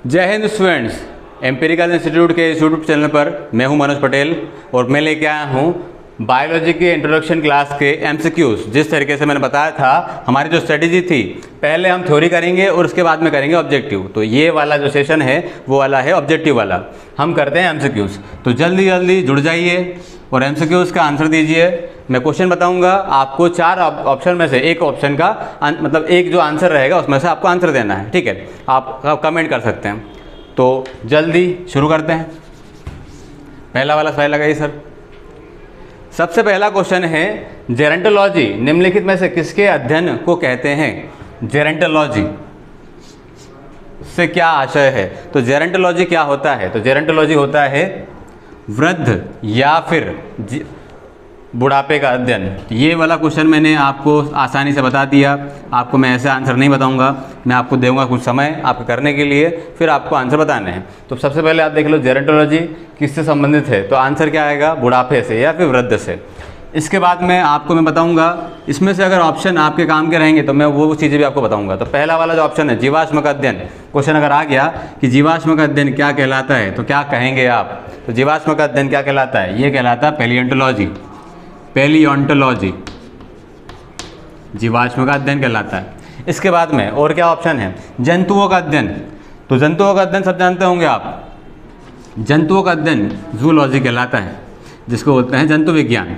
जय Hind students, empirical institute के इस यूट्यूब चैनल पर मैं हूं मनोज पटेल और मैं लेके आया हूं बायोलॉजी के इंट्रोडक्शन क्लास के एमसीक्यूज। जिस तरीके से मैंने बताया था, हमारी जो स्ट्रेटेजी थी, पहले हम थ्योरी करेंगे और उसके बाद में करेंगे ऑब्जेक्टिव। तो ये वाला जो सेशन है वो वाला है ऑब्जेक्टिव वाला, हम करते हैं एमसीक्यूज। तो जल्दी जल्दी जुड़ जाइए और एमसीक्यूज का आंसर दीजिए। मैं क्वेश्चन बताऊंगा, आपको 4 ऑप्शन में से एक ऑप्शन का मतलब एक जो आंसर रहेगा उसमें से आपको आंसर देना है, ठीक है। आप कमेंट कर सकते हैं। तो जल्दी शुरू करते हैं। पहला वाला स्लाइड लगाइए सर। सबसे पहला क्वेश्चन है, जेरेंटोलॉजी निम्नलिखित में से किसके अध्ययन को कहते हैं? जेरेंटोलॉजी से क्या आशय है? तो जेरेंटोलॉजी क्या होता है? तो जेरेंटोलॉजी होता है वृद्ध या फिर बुढ़ापे का अध्ययन। ये वाला क्वेश्चन मैंने आपको आसानी से बता दिया। आपको मैं ऐसे आंसर नहीं बताऊंगा, मैं आपको दूंगा कुछ समय आपको करने के लिए, फिर आपको आंसर बताने हैं। तो सबसे पहले आप देख लो जेरेंटोलॉजी किससे संबंधित है, तो आंसर क्या आएगा? बुढ़ापे से या फिर वृद्ध से। इसके बाद में आपको मैं बताऊंगा, इसमें से अगर ऑप्शन आपके काम के रहेंगे तो मैं वो चीज़ें भी आपको बताऊंगा। तो पहला वाला जो ऑप्शन है जीवाश्म का अध्ययन, क्वेश्चन अगर आ गया कि जीवाश्म का अध्ययन क्या कहलाता है तो क्या कहेंगे आप? तो जीवाश्म का अध्ययन क्या कहलाता है? ये कहलाता है पैलियोंटोलॉजी। पैलियोंटोलॉजी जीवाश्म का अध्ययन कहलाता है। इसके बाद में और क्या ऑप्शन है? जंतुओं का अध्ययन। तो जंतुओं का अध्ययन सब जानते होंगे आप, जंतुओं का अध्ययन जूलॉजी कहलाता है, जिसको बोलते हैं जंतु विज्ञान।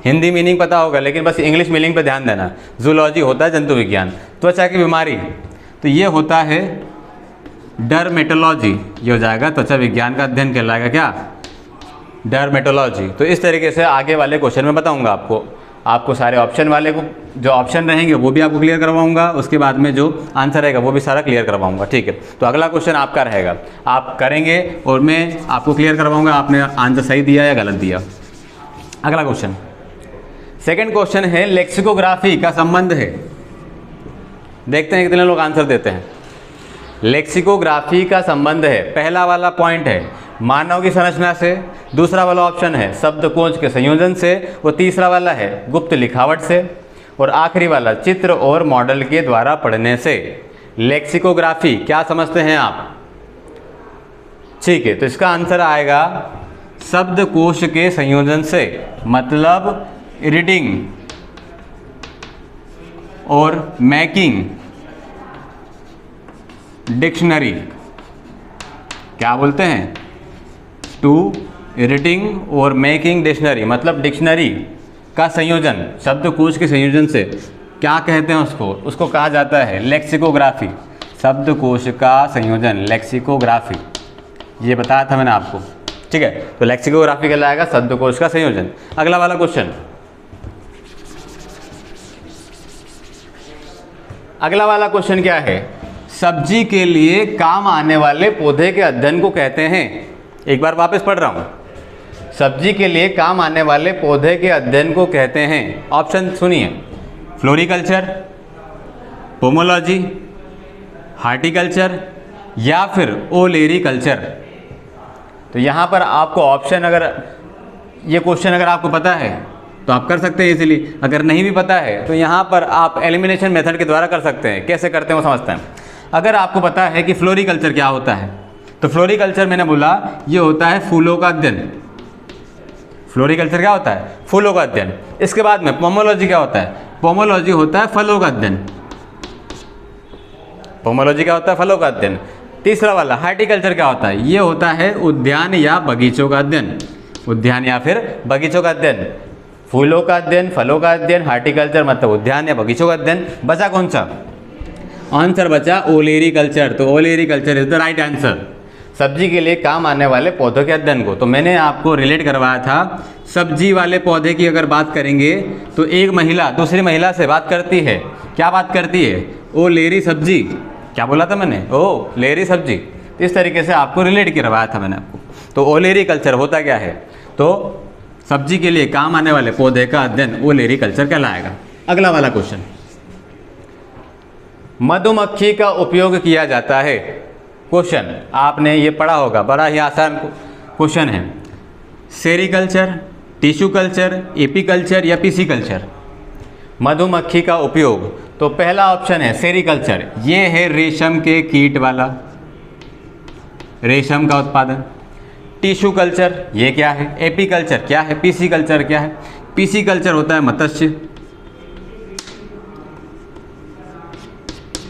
हिंदी मीनिंग पता होगा लेकिन बस इंग्लिश मीनिंग पे ध्यान देना। जूलॉजी होता है जंतु विज्ञान। त्वचा की बीमारी, तो ये होता है डर्मेटोलॉजी। ये हो जाएगा त्वचा विज्ञान का अध्ययन कहलाएगा क्या? डर्मेटोलॉजी। तो इस तरीके से आगे वाले क्वेश्चन में बताऊंगा आपको सारे ऑप्शन वाले को, जो ऑप्शन रहेंगे वो भी आपको क्लियर करवाऊंगा, उसके बाद में जो आंसर रहेगा वो भी सारा क्लियर करवाऊंगा, ठीक है। तो अगला क्वेश्चन आपका रहेगा, आप करेंगे और मैं आपको क्लियर करवाऊंगा आपने आंसर सही दिया या गलत दिया। अगला क्वेश्चन, सेकेंड क्वेश्चन है, लेक्सिकोग्राफी का संबंध है। देखते हैं कितने लोग आंसर देते हैं। लेक्सिकोग्राफी का संबंध है, पहला वाला पॉइंट है मानव की संरचना से, दूसरा वाला ऑप्शन है शब्दकोश के संयोजन से, और तीसरा वाला है गुप्त लिखावट से, और आखिरी वाला चित्र और मॉडल के द्वारा पढ़ने से। लेक्सिकोग्राफी क्या समझते हैं आप? ठीक है, तो इसका आंसर आएगा शब्दकोश के संयोजन से, मतलब रीडिंग और मेकिंग डिक्शनरी। क्या बोलते हैं? टू रीडिंग और मेकिंग डिक्शनरी, मतलब डिक्शनरी का संयोजन, शब्दकोश के संयोजन से क्या कहते हैं उसको कहा जाता है लेक्सिकोग्राफी। शब्दकोश का संयोजन लेक्सिकोग्राफी, ये बताया था मैंने आपको, ठीक है। तो लेक्सिकोग्राफी कहलाएगा शब्दकोश का संयोजन। अगला वाला क्वेश्चन, अगला वाला क्वेश्चन क्या है? सब्जी के लिए काम आने वाले पौधे के अध्ययन को कहते हैं। एक बार वापस पढ़ रहा हूं, सब्जी के लिए काम आने वाले पौधे के अध्ययन को कहते हैं। ऑप्शन सुनिए, फ्लोरिकल्चर, पोमोलॉजी, हार्टिकल्चर या फिर ओलेरीकल्चर। तो यहाँ पर आपको ऑप्शन, अगर ये क्वेश्चन अगर आपको पता है तो आप कर सकते हैं इजीली, अगर नहीं भी पता है तो यहाँ पर आप एलिमिनेशन मेथड के द्वारा कर सकते हैं। कैसे करते हैं वो समझते हैं। अगर आपको पता है कि फ्लोरिकल्चर क्या होता है, तो फ्लोरिकल्चर मैंने बोला ये होता है फूलों का अध्ययन। फ्लोरिकल्चर क्या होता है? फूलों का अध्ययन। इसके बाद में पोमोलॉजी क्या होता है? पोमोलॉजी होता है फलों का अध्ययन। पोमोलॉजी क्या होता है? फलों का अध्ययन। तीसरा वाला हार्टिकल्चर क्या होता है? ये होता है उद्यान या बगीचों का अध्ययन। उद्यान या फिर बगीचों का अध्ययन। फूलों का अध्ययन, फलों का अध्ययन, हार्टिकल्चर मतलब उद्यान या बगीचों का अध्ययन। बचा कौन सा? आंसर बचा ओलेरीकल्चर। तो olericulture is the right answer, सब्जी के लिए काम आने वाले पौधों के अध्ययन को। तो मैंने आपको रिलेट करवाया था, सब्जी वाले पौधे की अगर बात करेंगे तो एक महिला दूसरी महिला से बात करती है। क्या बात करती है? ओ लेरी सब्जी। क्या बोला था मैंने? ओ लेरी सब्जी। इस तरीके से आपको रिलेट करवाया था मैंने आपको। तो ओलेरीकल्चर होता क्या है? तो सब्जी के लिए काम आने वाले पौधे का अध्ययन ओलेरीकल्चर कहलाएगा। अगला वाला क्वेश्चन, मधुमक्खी का उपयोग किया जाता है। क्वेश्चन आपने ये पढ़ा होगा, बड़ा ही आसान क्वेश्चन है। सेरीकल्चर, टिश्यू कल्चर, एपीकल्चर या पीसीकल्चर। मधुमक्खी का उपयोग, तो पहला ऑप्शन है सेरीकल्चर, ये है रेशम के कीट वाला। रेशम का उत्पादन। टिश्यू कल्चर ये क्या है? एपी कल्चर क्या है? पीसी कल्चर क्या है? पीसी कल्चर होता है मत्स्य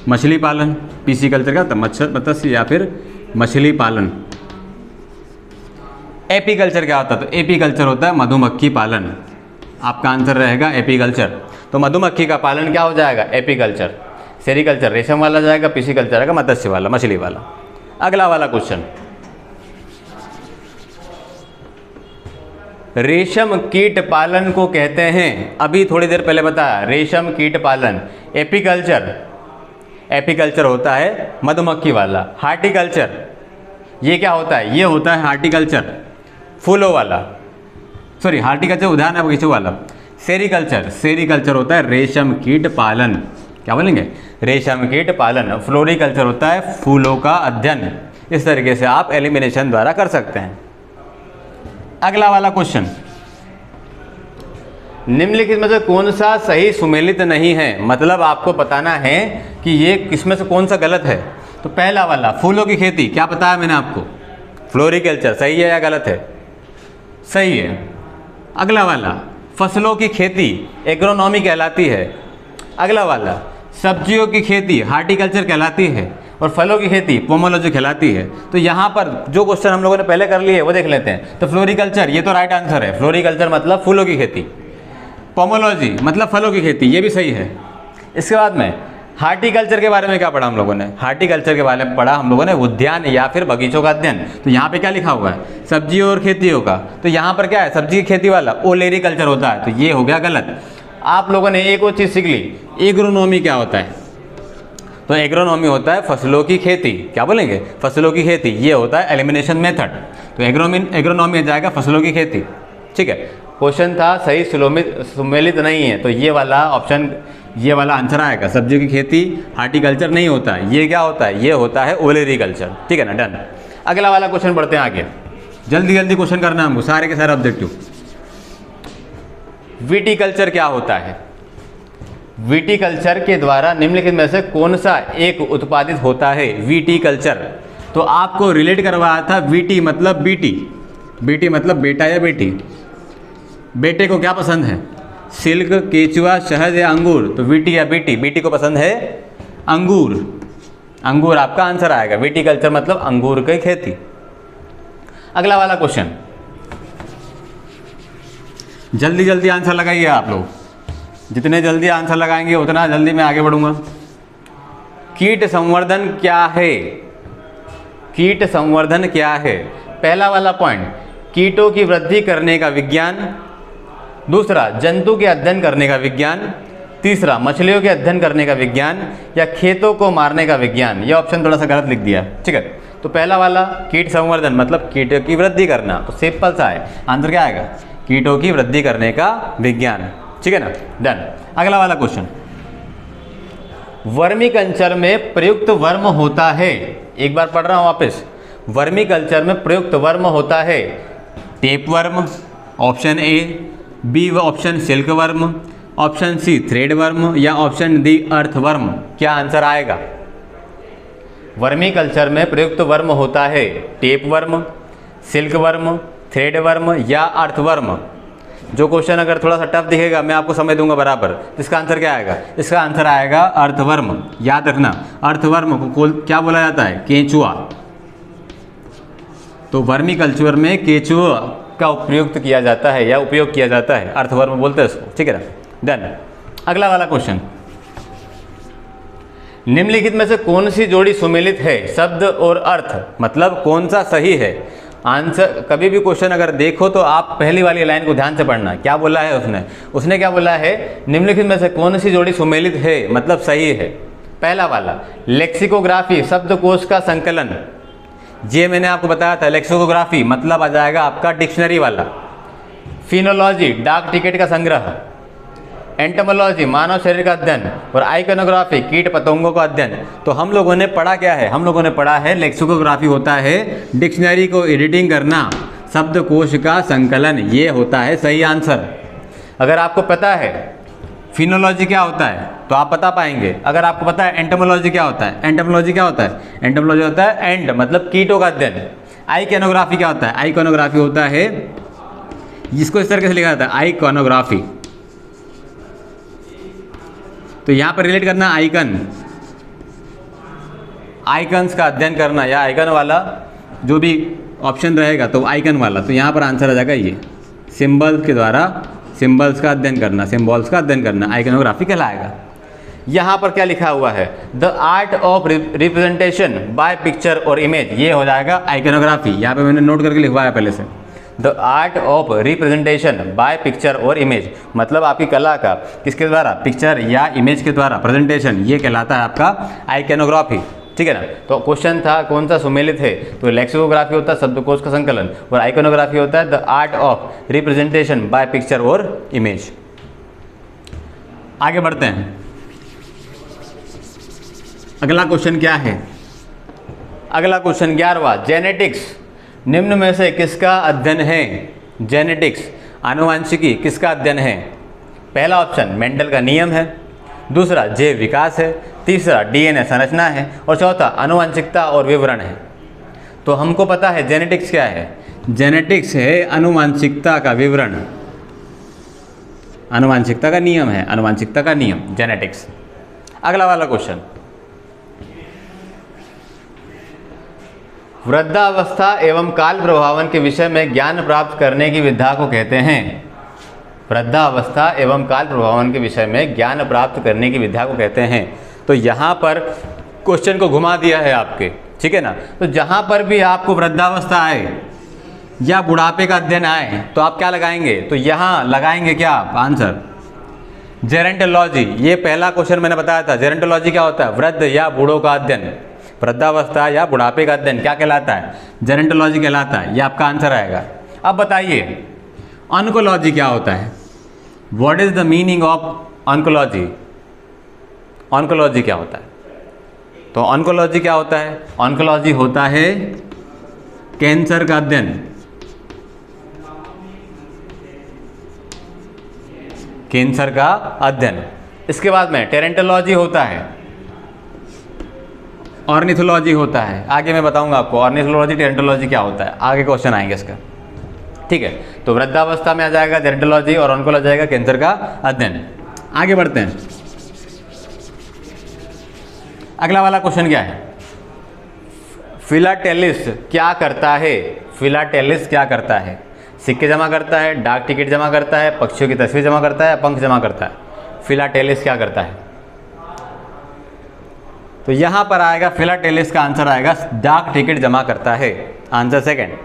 मछली पालन। पीसी कल्चर का मत्स्य या फिर मछली पालन। एपी कल्चर क्या होता है? तो एपी कल्चर होता है मधुमक्खी पालन। आपका आंसर रहेगा एपी कल्चर। तो मधुमक्खी का पालन क्या हो जाएगा? AP culture. सेरीकल्चर रेशम वाला जाएगा, पीसी कल्चर आएगा मत्स्य वाला, मछली वाला। अगला वाला क्वेश्चन, रेशम कीट पालन को कहते हैं, अभी थोड़ी देर पहले बताया, रेशम कीट पालन। एपीकल्चर, एपीकल्चर होता है मधुमक्खी वाला। हार्टिकल्चर ये क्या होता है? ये होता है हार्टिकल्चर फूलों वाला, सॉरी हार्टिकल्चर उद्यान है बगीचों वाला। सेरीकल्चर, सेरीकल्चर होता है रेशम कीट पालन। क्या बोलेंगे? रेशम कीट पालन। फ्लोरिकल्चर होता है फूलों का अध्ययन। इस तरीके से आप एलिमिनेशन द्वारा कर सकते हैं। अगला वाला क्वेश्चन, निम्नलिखित में से कौन सा सही सुमेलित नहीं है? मतलब आपको बताना है कि ये किसमें से कौन सा गलत है। तो पहला वाला फूलों की खेती, क्या बताया मैंने आपको? फ्लोरिकल्चर सही है या गलत है? सही है। अगला वाला फसलों की खेती एग्रोनॉमी कहलाती है। अगला वाला सब्जियों की खेती हार्टिकल्चर कहलाती है और फलों की खेती पोमोलॉजी कहलाती है। तो यहाँ पर जो क्वेश्चन हम लोगों ने पहले कर लिए वो देख लेते हैं। तो फ्लोरिकल्चर ये तो राइट आंसर है। फ्लोरिकल्चर मतलब फूलों की खेती, पोमोलॉजी मतलब फलों की खेती, ये भी सही है। इसके बाद में हार्टिकल्चर के बारे में क्या पढ़ा हम लोगों ने? हार्टिकल्चर के बारे में पढ़ा हम लोगों ने उद्यान या फिर बगीचों का अध्ययन। तो यहाँ पे क्या लिखा हुआ है? सब्जियों और खेतियों का। तो यहाँ पर क्या है? सब्जी की खेती वाला ओलेरिकल्चर होता है। तो ये हो गया गलत। आप लोगों ने एक और चीज़ सीख ली, एग्रोनॉमी क्या होता है? तो एग्रोनॉमी होता है फसलों की खेती। क्या बोलेंगे? फसलों की खेती। ये होता है एलिमिनेशन मेथड। तो एग्रोनॉमी जाएगा फसलों की खेती। ठीक है, क्वेश्चन था सही सुमेलित नहीं है, तो ये वाला ऑप्शन, ये वाला आंसर आएगा। सब्जियों की खेती हार्टिकल्चर नहीं होता है, ये क्या होता है? ये होता है ओलेरिकल्चर। ठीक है ना, डन। अगला वाला क्वेश्चन बढ़ते हैं आगे। जल्दी जल्दी क्वेश्चन करना हमको, सारे के सारे ऑब्जेक्टिव। विटीकल्चर क्या होता है? विटीकल्चर के द्वारा निम्नलिखित में से कौन सा एक उत्पादित होता है? विटीकल्चर। तो आपको रिलेट करवाया था, वीटी मतलब बीटी, बीटी मतलब बेटा या बेटी। बेटे को क्या पसंद है? सिल्क, केचुआ, शहद या अंगूर। तो वीटी या बीटी, बीटी को पसंद है अंगूर। अंगूर आपका आंसर आएगा। विटीकल्चर मतलब अंगूर की खेती। अगला वाला क्वेश्चन, जल्दी जल्दी आंसर लगाइए आप लोग। जितने जल्दी आंसर लगाएंगे उतना जल्दी मैं आगे बढ़ूंगा। कीट संवर्धन क्या है? कीट संवर्धन क्या है? पहला वाला पॉइंट, कीटों की वृद्धि करने का विज्ञान। दूसरा, जंतु के अध्ययन करने का विज्ञान। तीसरा, मछलियों के अध्ययन करने का विज्ञान, या खेतों को मारने का विज्ञान। यह ऑप्शन थोड़ा सा गलत लिख दिया। ठीक है, तो पहला वाला कीट संवर्धन मतलब कीटों की वृद्धि करना, तो सिंपल सा है, आंसर क्या आएगा? कीटों की वृद्धि करने का विज्ञान। ठीक है ना, डन। अगला वाला क्वेश्चन, वर्मी कल्चर में प्रयुक्त वर्म होता है। एक बार पढ़ रहा हूं वापस। वर्मी कल्चर में प्रयुक्त वर्म होता है tape worm, option A, B option silk worm, option C thread worm, या ऑप्शन डी अर्थ वर्म। क्या आंसर आएगा? वर्मी कल्चर में प्रयुक्त वर्म होता है tape worm, silk worm, thread worm या अर्थ वर्म। जो क्वेश्चन अगर थोड़ा सा टफ दिखेगा मैं आपको समझ दूंगा बराबर। इसका आंसर क्या आएगा? इसका आंसर आएगा अर्थवर्म। याद रखना, अर्थवर्म को क्या बोला जाता है? केंचुआ। तो वर्मी कल्चर में केंचुआ का उपयुक्त किया जाता है या उपयोग किया जाता है, अर्थवर्म बोलते हैं इसको। ठीक है ना, डन। अगला वाला क्वेश्चन, निम्नलिखित में से कौन सी जोड़ी सुमेलित है? शब्द और अर्थ मतलब कौन सा सही है? आंसर, कभी भी क्वेश्चन अगर देखो तो आप पहली वाली लाइन को ध्यान से पढ़ना। क्या बोला है उसने क्या बोला है? निम्नलिखित में से कौन सी जोड़ी सुमेलित है मतलब सही है? पहला वाला लेक्सिकोग्राफी शब्दकोश का संकलन, ये मैंने आपको बताया था। लेक्सिकोग्राफी मतलब आ जाएगा आपका डिक्शनरी वाला। फिनोलॉजी डाक टिकट का संग्रह, एंटोमोलॉजी मानव शरीर का अध्ययन, और आइकोनोग्राफी कीट पतंगों का अध्ययन। तो हम लोगों ने पढ़ा क्या है? हम लोगों ने पढ़ा है लेक्सिकोग्राफी होता है डिक्शनरी को एडिटिंग करना, शब्दकोश का संकलन, ये होता है सही आंसर। अगर आपको पता है फिनोलॉजी क्या होता है तो आप बता पाएंगे। अगर आपको पता है एंटोमोलॉजी क्या होता है, एंटोमोलॉजी क्या होता है, एंटोमोलॉजी होता है एंड मतलब कीटों का अध्ययन। आइकोनोग्राफी क्या होता है, आइकोनोग्राफी होता है, जिसको इस तरीके से लिखा जाता है आइकोनोग्राफी। तो यहाँ पर रिलेट करना आइकन, आइकन्स का अध्ययन करना या आइकन वाला जो भी ऑप्शन रहेगा तो आइकन वाला, तो यहाँ पर आंसर आ जाएगा ये सिंबल के द्वारा सिंबल्स का अध्ययन करना, सिंबल्स का अध्ययन करना आइकोनोग्राफी कहलाएगा। यहाँ पर क्या लिखा हुआ है, the art of representation bye picture और इमेज, ये हो जाएगा आइकोनोग्राफी। यहाँ पे मैंने नोट करके लिखवाया पहले से, the art of representation bye picture और इमेज, मतलब आपकी कला का किसके द्वारा, पिक्चर या इमेज के द्वारा प्रेजेंटेशन, ये कहलाता है आपका आइकोनोग्राफी। ठीक है ना। तो क्वेश्चन था कौन सा सुमेलित है, तो लेक्सिकोग्राफी होता है शब्दकोश का संकलन, और आइकोनोग्राफी होता है the art of representation bye picture और इमेज। आगे बढ़ते हैं, अगला क्वेश्चन क्या है, अगला क्वेश्चन 11वां, जेनेटिक्स निम्न में से किसका अध्ययन है। जेनेटिक्स आनुवांशिकी किसका अध्ययन है। पहला ऑप्शन मेंडल का नियम है, दूसरा जैव विकास है, तीसरा डीएनए संरचना है, और चौथा आनुवांशिकता और विवरण है। तो हमको पता है जेनेटिक्स क्या है, जेनेटिक्स है आनुवांशिकता का विवरण, आनुवांशिकता का नियम है, आनुवांशिकता का नियम जेनेटिक्स। अगला वाला क्वेश्चन, वृद्धावस्था एवं काल प्रभावन के विषय में ज्ञान प्राप्त करने की विधा को कहते हैं। वृद्धावस्था एवं काल प्रभावन के विषय में ज्ञान प्राप्त करने की विधा को कहते हैं। तो यहाँ पर क्वेश्चन को घुमा दिया है आपके, ठीक है ना। तो जहाँ पर भी आपको वृद्धावस्था आए या बुढ़ापे का अध्ययन आए तो आप क्या लगाएंगे, तो यहाँ लगाएंगे क्या आप आंसर जेरेंटोलॉजी। ये पहला क्वेश्चन मैंने बताया था, जेरेंटोलॉजी क्या होता है, वृद्ध या बूढ़ों का अध्ययन, वृद्धावस्था या बुढ़ापे का अध्ययन क्या कहलाता है, जेरेंटोलॉजी कहलाता है। ये आपका आंसर आएगा। अब बताइए ऑन्कोलॉजी क्या होता है, what is the meaning of oncology, oncology क्या होता है। तो ऑन्कोलॉजी क्या होता है, ऑन्कोलॉजी होता है कैंसर का अध्ययन, कैंसर का अध्ययन। इसके बाद में टेरेंटोलॉजी होता है, ऑर्निथोलॉजी होता है। आगे मैं बताऊंगा आपको ऑर्निथोलॉजी टेरेंटोलॉजी क्या होता है, आगे क्वेश्चन आएंगे इसका, ठीक है। तो वृद्धावस्था में आ जाएगा जेरेंटोलॉजी और ऑन्कोलॉजी आएगा कैंसर का अध्ययन। आगे बढ़ते हैं, अगला वाला क्वेश्चन क्या है, फिलाटेलिस्ट क्या करता है। फिलाटेलिस्ट क्या करता है, सिक्के जमा करता है, डाक टिकट जमा करता है, पक्षियों की तस्वीर जमा करता है, पंख जमा करता है। फिलाटेलिस्ट क्या करता है, तो यहां पर आएगा फिलाटेलिस्ट का आंसर आएगा डाक टिकट जमा करता है, आंसर सेकंड।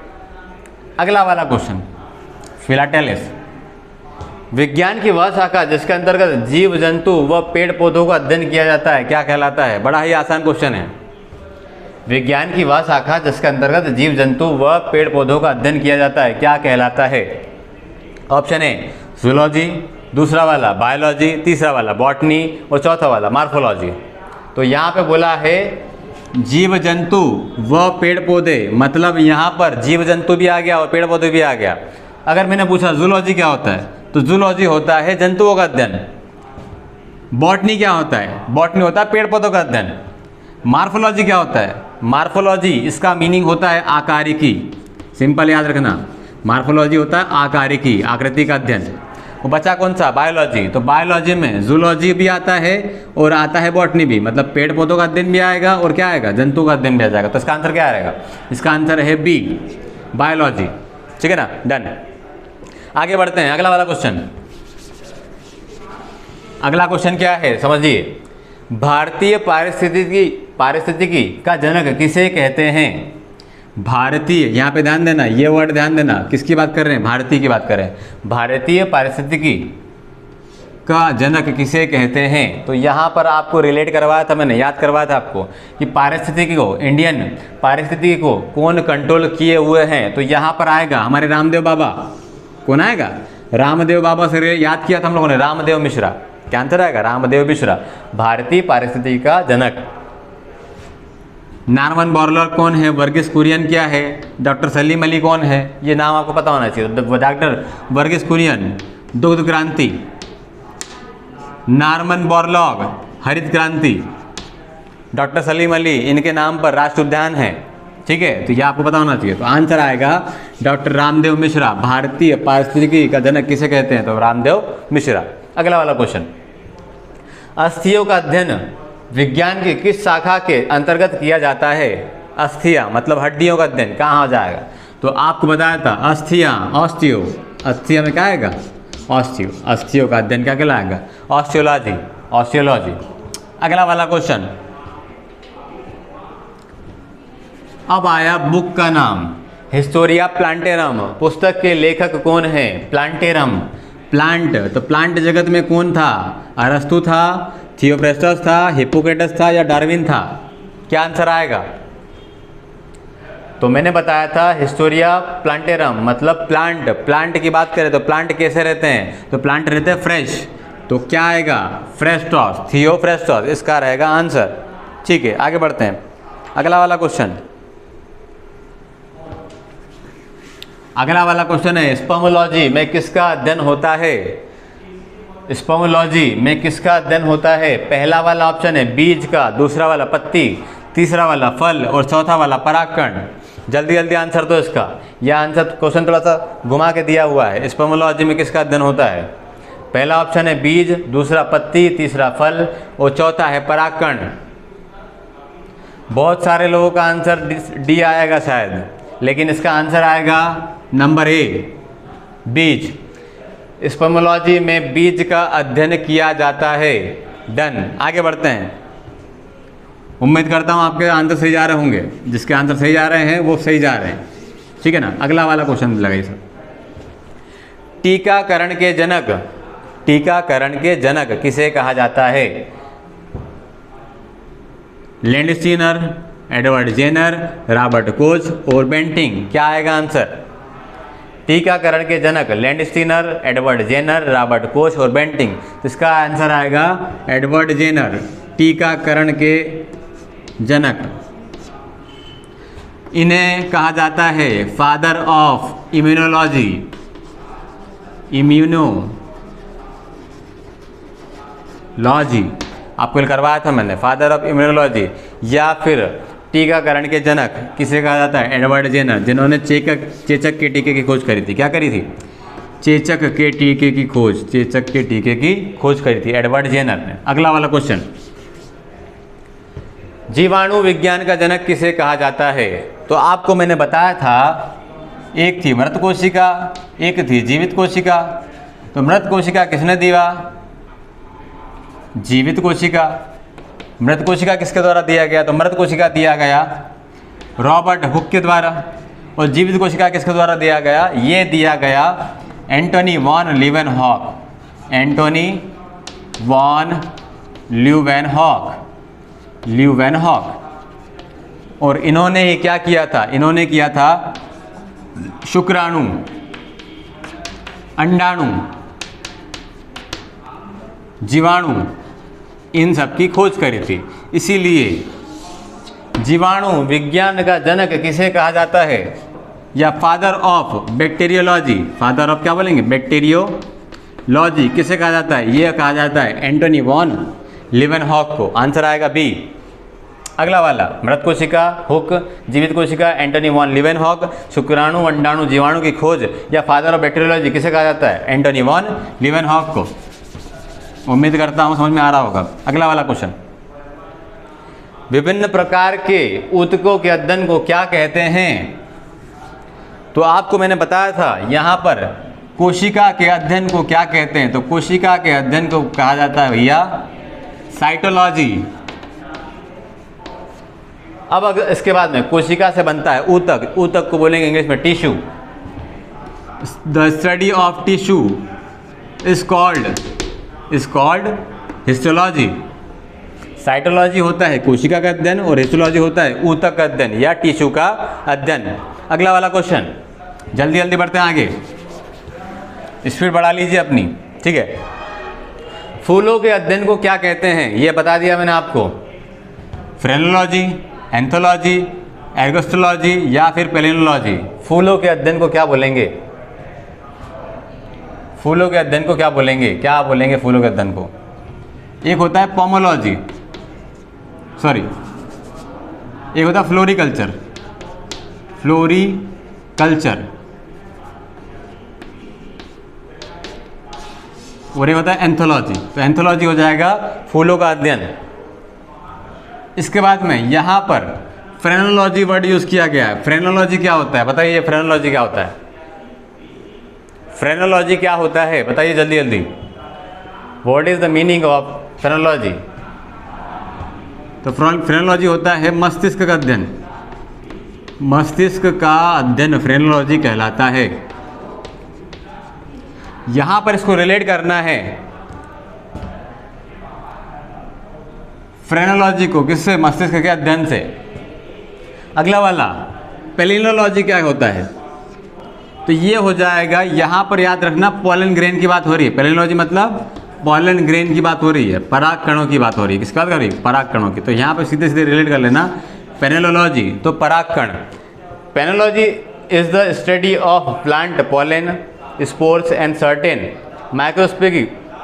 अगला वाला क्वेश्चन, फिलाटेलिस्ट विज्ञान की वह शाखा जिसके अंतर्गत जीव जंतु व पेड़ पौधों का अध्ययन किया जाता है क्या कहलाता है। बड़ा ही आसान क्वेश्चन है, विज्ञान की वह शाखा जिसके अंतर्गत जीव जंतु व पेड़ पौधों का अध्ययन किया जाता है क्या कहलाता है। ऑप्शन ए जूलॉजी, दूसरा वाला बायोलॉजी, तीसरा वाला बॉटनी और चौथा वाला मार्फोलॉजी। तो यहाँ पे बोला है जीव जंतु व पेड़ पौधे, मतलब यहाँ पर जीव जंतु भी आ गया और पेड़ पौधे भी आ गया। अगर मैंने पूछा जूलॉजी क्या होता है, तो जूलॉजी होता है जंतुओं का अध्ययन। बॉटनी क्या होता है, बॉटनी होता है पेड़ पौधों का अध्ययन। मार्फोलॉजी क्या होता है, मार्फोलॉजी इसका मीनिंग होता है आकारिकी, सिंपल याद रखना, मार्फोलॉजी होता है आकारिकी, आकृति का अध्ययन। वो बचा कौन सा, बायोलॉजी। तो बायोलॉजी में जूलॉजी भी आता है और आता है बॉटनी भी, मतलब पेड़ पौधों का अध्ययन भी आएगा और क्या आएगा, जंतु का अध्ययन भी आ जाएगा। तो इसका आंसर क्या आएगा, इसका आंसर है बी बायोलॉजी, ठीक है ना, डन। आगे बढ़ते हैं, अगला वाला क्वेश्चन। अगला क्वेश्चन क्या है समझिए, भारतीय पारिस्थितिकी का जनक किसे कहते हैं। भारतीय, यहाँ पे ध्यान देना, ये वर्ड ध्यान देना, किसकी बात कर रहे हैं, भारतीय की बात कर रहे हैं। भारतीय पारिस्थितिकी का जनक किसे कहते हैं। तो यहाँ पर आपको रिलेट करवाया था मैंने, याद करवाया था आपको कि पारिस्थितिकी को, इंडियन पारिस्थितिकी को कौन कंट्रोल किए हुए हैं। तो यहाँ पर आएगा हमारे रामदेव बाबा, कौन आएगा, रामदेव बाबा से याद किया था हम लोगों ने, रामदेव मिश्रा। क्या आंसर आएगा, रामदेव मिश्रा, भारतीय पारिस्थितिकी का जनक। नॉर्मन बोरलॉग कौन है, वर्गीस कुरियन क्या है, डॉक्टर सलीम अली कौन है, ये नाम आपको पता होना चाहिए। डॉक्टर वर्गीस कुरियन दुग्ध क्रांति, नॉर्मन बोरलॉग, हरित क्रांति, डॉक्टर सलीम अली, इनके नाम पर राष्ट्रीय उद्यान है। ठीक है, तो ये आपको पता होना चाहिए। तो आंसर आएगा डॉक्टर रामदेव मिश्रा। भारतीय पारिस्थितिकी का जनक किसे कहते हैं? तो रामदेव मिश्रा। अगला वाला क्वेश्चन, अस्थियों का अध्ययन विज्ञान की किस शाखा के अंतर्गत किया जाता है? अस्थियां मतलब हड्डियों का अध्ययन कहाँ हो जाएगा? तो आपको बताया था अस्थियां, ऑस्टियो, अस्थिया में क्या आएगा? ऑस्टियो, अस्थियों का अध्ययन क्या कहलाएगा? Osteology, osteology. अगला वाला क्वेश्चन, अब आया बुक का नाम, हिस्टोरिया प्लांटेरम। पुस्तक के लेखक कौन है? प्लांटेरम। प्लांट, तो प्लांट जगत में कौन था? अरस्तु था, थियोफ्रेस्टस था, हिप्पोक्रेटस था या डार्विन था? क्या आंसर आएगा? तो मैंने बताया था हिस्टोरिया प्लांटेरम मतलब प्लांट। प्लांट की बात करें तो प्लांट कैसे रहते हैं? तो प्लांट रहते हैं फ्रेश। तो क्या आएगा? फ्रेस्टॉस, थियोफ्रेस्टस, इसका रहेगा आंसर। ठीक है, आगे बढ़ते हैं। अगला वाला क्वेश्चन, अगला वाला क्वेश्चन है स्पर्मोलॉजी में किसका अध्ययन होता है? स्पर्मोलॉजी में किसका अध्ययन होता है? पहला वाला ऑप्शन है बीज का, दूसरा वाला पत्ती, तीसरा वाला फल और चौथा वाला परागकण। जल्दी जल्दी आंसर दो इसका। यह आंसर क्वेश्चन थोड़ा सा घुमा के दिया हुआ है। स्पर्मोलॉजी में किसका अध्ययन होता है? पहला ऑप्शन है बीज, दूसरा पत्ती, तीसरा फल और चौथा है परागकण। बहुत सारे लोगों का आंसर डी आएगा शायद, लेकिन इसका आंसर आएगा नंबर ए, बीज। स्पर्मोलॉजी में बीज का अध्ययन किया जाता है। डन, आगे बढ़ते हैं। उम्मीद करता हूँ आपके आंसर सही जा रहे होंगे। जिसके आंसर सही जा रहे हैं वो सही जा रहे हैं। ठीक है ना। अगला वाला क्वेश्चन लगाइए सर, टीकाकरण के जनक, टीकाकरण के जनक किसे कहा जाता है? Landsteiner, Edward Jenner, Robert Koch और बेंटिंग। क्या आएगा आंसर? टीकाकरण के जनक Landsteiner, Edward Jenner, Robert Koch और बेंटिंग। तो इसका आंसर आएगा एडवर्ड जेनर, टीकाकरण के जनक। इन्हें कहा जाता है फादर ऑफ इम्यूनोलॉजी, इम्यूनोलॉजी आपको करवाया था मैंने, फादर ऑफ इम्यूनोलॉजी। या फिर टीकाकरण के जनक किसे कहा जाता है? एडवर्ड जेनर, जिन्होंने चेचक के टीके की खोज करी थी। क्या करी थी? चेचक के टीके की खोज, चेचक के टीके की खोज करी थी एडवर्ड जेनर ने। अगला वाला क्वेश्चन, जीवाणु विज्ञान का जनक किसे कहा जाता है? तो आपको मैंने बताया था एक थी मृत कोशिका, एक थी जीवित कोशिका। तो मृत कोशिका किसने दिया? जीवित कोशिका। मृत कोशिका किसके द्वारा दिया गया? तो मृत कोशिका दिया गया रॉबर्ट हुक के द्वारा। और जीवित कोशिका किसके द्वारा दिया गया? ये दिया गया Antony von Leeuwenhoek, Antony von Leeuwenhoek, Leeuwenhoek. और इन्होंने ही क्या किया था? इन्होंने किया था शुक्राणु, अंडाणु, जीवाणु, इन सब की खोज करी थी। इसीलिए जीवाणु विज्ञान का जनक किसे कहा जाता है? या father of bacteriology, father of क्या बोलेंगे? बैक्टीरियोलॉजी किसे कहा जाता है? यह कहा जाता है एंटोनी वॉन लीवेनहॉक को। आंसर आएगा बी। अगला वाला, मृत कोशिका हुक, जीवित कोशिका एंटोनी वॉन लीवेनहॉक, शुक्राणु, अंडाणु, जीवाणु की खोज या फादर ऑफ बैक्टीरियोलॉजी किसे कहा जाता है? एंटोनी वॉन लीवेनहॉक को। उम्मीद करता हूँ समझ में आ रहा होगा। अगला वाला क्वेश्चन, विभिन्न प्रकार के ऊतकों के अध्ययन को क्या कहते हैं? तो आपको मैंने बताया था यहाँ पर कोशिका के अध्ययन को क्या कहते हैं? तो कोशिका के अध्ययन को कहा जाता है भैया साइटोलॉजी। अब अगर इसके बाद में कोशिका से बनता है ऊतक, ऊतक को बोलेंगे इंग्लिश में tissue. The study of tissue is called histology. Cytology होता है कोशिका का अध्ययन और हिस्टोलॉजी होता है ऊतक का अध्ययन या टिश्यू का अध्ययन। अगला वाला क्वेश्चन, जल्दी जल्दी बढ़ते हैं आगे, स्पीड बढ़ा लीजिए अपनी। ठीक है, फूलों के अध्ययन को क्या कहते हैं? ये बता दिया मैंने आपको। फ्रेनोलॉजी, एंथोलॉजी, एर्गोस्टोलॉजी या फिर पेलिनोलॉजी। फूलों के अध्ययन को क्या बोलेंगे? फूलों के अध्ययन को क्या बोलेंगे? क्या बोलेंगे फूलों के अध्ययन को? एक होता है पोमोलॉजी, सॉरी एक होता है फ्लोरिकल्चर, फ्लोरिकल्चर, और एक होता है एंथोलॉजी। तो एंथोलॉजी हो जाएगा फूलों का अध्ययन। इसके बाद में यहाँ पर फ्रेनोलॉजी वर्ड यूज़ किया गया है। फ्रेनोलॉजी क्या होता है बताइए, फ्रेनोलॉजी क्या होता है? फ्रेनोलॉजी क्या होता है बताइए जल्दी जल्दी। What is the meaning of phrenology? तो फ्रेनोलॉजी होता है मस्तिष्क का अध्ययन, मस्तिष्क का अध्ययन फ्रेनोलॉजी कहलाता है। यहां पर इसको रिलेट करना है फ्रेनोलॉजी को किससे? मस्तिष्क के अध्ययन से। अगला वाला पेलिनोलॉजी क्या होता है? तो ये हो जाएगा, यहां पर याद रखना पॉलन ग्रेन की बात हो रही है। पेलिनोलॉजी मतलब पॉलन ग्रेन की बात हो रही है, पराग कणों की बात हो रही है। किसकी बात कर रही है? पराग कणों की। तो यहाँ पर सीधे सीधे रिलेट कर लेना पेनिनोलॉजी तो पराग कण। Palynology is the study of plant pollen spores and certain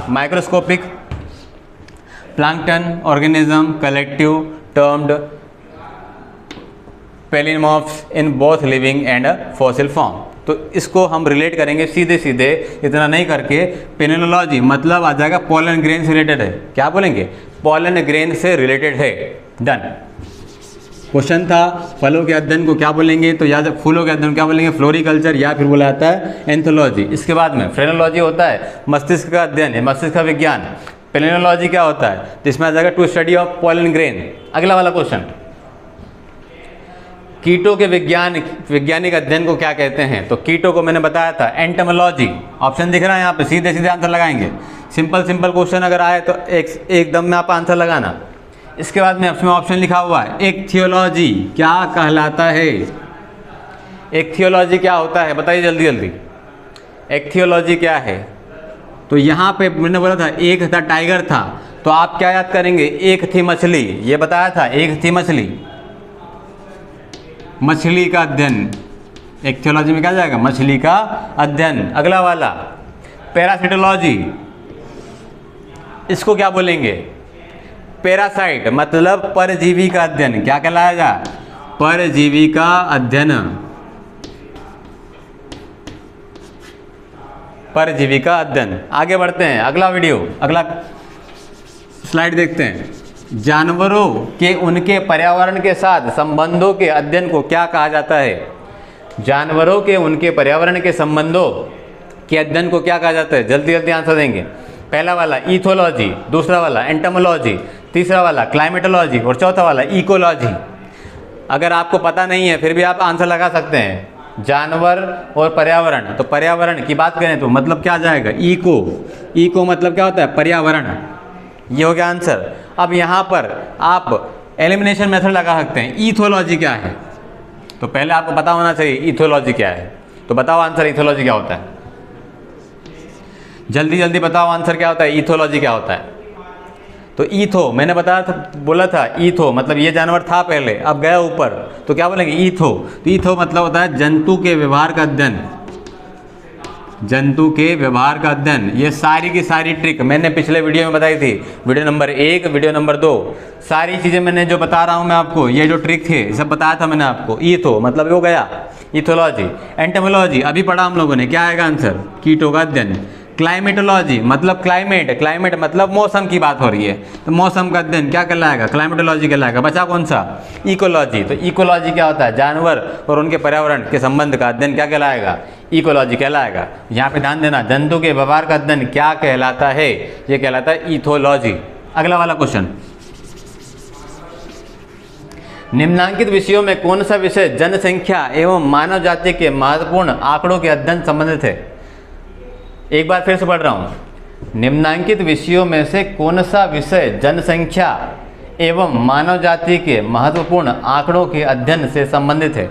microscopic plankton organism collective termed palynomorphs in both living and fossil form. तो इसको हम रिलेट करेंगे सीधे सीधे, इतना नहीं करके। पेनिनोलॉजी मतलब आ जाएगा पॉलन ग्रेन से रिलेटेड है। क्या बोलेंगे? पॉलन ग्रेन से रिलेटेड है। डन। क्वेश्चन था फलों के अध्ययन को क्या बोलेंगे? तो या फूलों के अध्ययन क्या बोलेंगे? फ्लोरिकल्चर, या फिर बोला जाता है एंथोलॉजी। इसके बाद में फ्रेनोलॉजी होता है मस्तिष्क का अध्ययन है, मस्तिष्क का विज्ञान। पेलिनोलॉजी क्या होता है? तो इसमें आ जाएगा to study of pollen grain. अगला वाला क्वेश्चन, कीटों के वैज्ञानिक अध्ययन को क्या कहते हैं? तो कीटों को मैंने बताया था एंटोमोलॉजी। ऑप्शन दिख रहा है यहाँ पे, सीधे सीधे आंसर लगाएंगे। सिंपल क्वेश्चन अगर आए तो एकदम में आप आंसर लगाना। इसके बाद में उसमें ऑप्शन लिखा हुआ है इक्थियोलॉजी क्या कहलाता है? इक्थियोलॉजी क्या होता है बताइए जल्दी जल्दी। इक्थियोलॉजी क्या है? तो यहाँ पे मैंने बोला था एक था टाइगर था, तो आप क्या याद करेंगे? एक थी मछली, ये बताया था एक थी मछली, मछली का अध्ययन। इक्थियोलॉजी में क्या जाएगा? मछली का अध्ययन। अगला वाला पैरासिटोलॉजी, इसको क्या बोलेंगे? पैरासाइट मतलब परजीवी का अध्ययन। क्या कहलाएगा? परजीवी का अध्ययन, परजीवी का अध्ययन। आगे बढ़ते हैं, अगला वीडियो, अगला स्लाइड देखते हैं। जानवरों के उनके पर्यावरण के साथ संबंधों के अध्ययन को क्या कहा जाता है? जानवरों के उनके पर्यावरण के संबंधों के अध्ययन को क्या कहा जाता है? जल्दी जल्दी आंसर देंगे। पहला वाला इथोलॉजी, दूसरा वाला एंटोमोलॉजी, तीसरा वाला क्लाइमेटोलॉजी और चौथा वाला इकोलॉजी। अगर आपको पता नहीं है फिर भी आप आंसर लगा सकते हैं। जानवर और पर्यावरण, तो पर्यावरण की बात करें तो मतलब क्या आ जाएगा? इको मतलब क्या होता है? पर्यावरण। ये हो गया आंसर। अब यहाँ पर आप एलिमिनेशन मेथड लगा सकते हैं। इथोलॉजी क्या है? तो पहले आपको पता होना चाहिए इथोलॉजी क्या है। तो बताओ आंसर, इथोलॉजी क्या होता है? जल्दी जल्दी बताओ आंसर क्या होता है? इथोलॉजी क्या होता है? तो ईथो मैंने बताया था, बोला था ईथो मतलब ये जानवर था पहले, अब गया ऊपर, तो क्या बोलेंगे? ईथो। तो ईथो मतलब होता है जंतु के व्यवहार का अध्ययन, जंतु के व्यवहार का अध्ययन। ये सारी की सारी ट्रिक मैंने पिछले वीडियो में बताई थी, वीडियो नंबर 1, वीडियो नंबर 2, सारी चीज़ें मैंने जो बता रहा हूँ मैं आपको, ये जो ट्रिक थे सब बताया था मैंने आपको। ईथो मतलब वो गया इथोलॉजी। एंटोमोलॉजी अभी पढ़ा हम लोगों ने, क्या आएगा आंसर? कीटों का अध्ययन। क्लाइमेटोलॉजी मतलब क्लाइमेट मतलब मौसम की बात हो रही है, तो मौसम का अध्ययन क्या कहलाएगा? क्लाइमेटोलॉजी कहलाएगा। बचा कौन सा? इकोलॉजी। तो इकोलॉजी क्या होता है? जानवर और उनके पर्यावरण के संबंध का अध्ययन क्या कहलाएगा? इकोलॉजी कहलाएगा। यहाँ पे ध्यान देना, जंतु के व्यवहार का अध्ययन क्या कहलाता है? ये कहलाता है इथोलॉजी। अगला वाला क्वेश्चन, निम्नांकित विषयों में कौन सा विषय जनसंख्या एवं मानव जाति के महत्वपूर्ण आंकड़ों के अध्ययन संबंधित है? एक बार फिर से पढ़ रहा हूँ। निम्नांकित विषयों में से कौन सा विषय जनसंख्या एवं मानव जाति के महत्वपूर्ण आंकड़ों के अध्ययन से संबंधित है?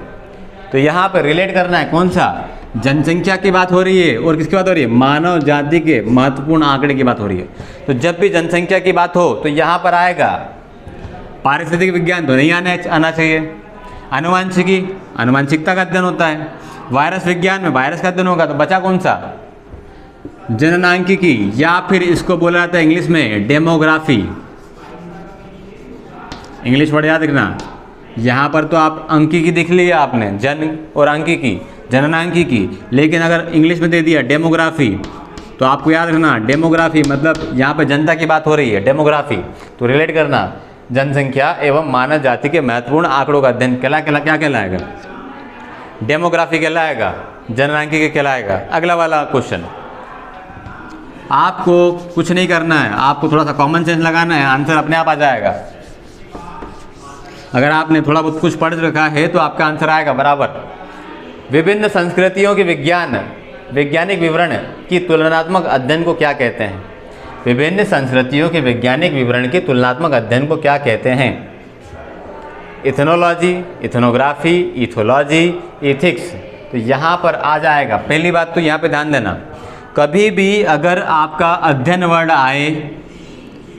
तो यहाँ पर रिलेट करना है कौन सा? जनसंख्या की बात हो रही है और किसकी बात हो रही है? मानव जाति के महत्वपूर्ण आंकड़े की बात हो रही है। तो जब भी जनसंख्या की बात हो तो यहाँ पर आएगा पारिस्थितिक विज्ञान, तो नहीं आना चाहिए। आनुवांशिकी, आनुवांशिकता का अध्ययन होता है। वायरस विज्ञान में वायरस का अध्ययन होगा, तो बचा कौन सा? जननांकिकी, या फिर इसको बोला जाता है इंग्लिश में डेमोग्राफी। इंग्लिश वर्ड याद रखना। यहाँ पर तो आप अंकिकी दिख लिया आपने, जन और अंकिकी, जननांकिकी, लेकिन अगर इंग्लिश में दे दिया डेमोग्राफी तो आपको याद रखना डेमोग्राफी मतलब यहाँ पे जनता की बात हो रही है, डेमोग्राफी तो रिलेट करना जनसंख्या एवं मानव जाति के महत्वपूर्ण आंकड़ों का अध्ययन क्या कहलाएगा, डेमोग्राफी कहलाएगा, जननांकिकी कहलाएगा। अगला वाला क्वेश्चन, आपको कुछ नहीं करना है, आपको थोड़ा सा कॉमन सेंस लगाना है, आंसर अपने आप आ जाएगा। अगर आपने थोड़ा बहुत कुछ पढ़ रखा है तो आपका आंसर आएगा बराबर। विभिन्न संस्कृतियों के वैज्ञानिक विवरण की तुलनात्मक अध्ययन को क्या कहते हैं? विभिन्न संस्कृतियों के वैज्ञानिक विवरण के तुलनात्मक अध्ययन को क्या कहते हैं? Ethnology, ethnography, ethology, ethics. तो यहाँ पर आ जाएगा। पहली बात तो यहाँ पे ध्यान देना, कभी भी अगर आपका अध्ययन वर्ड आए,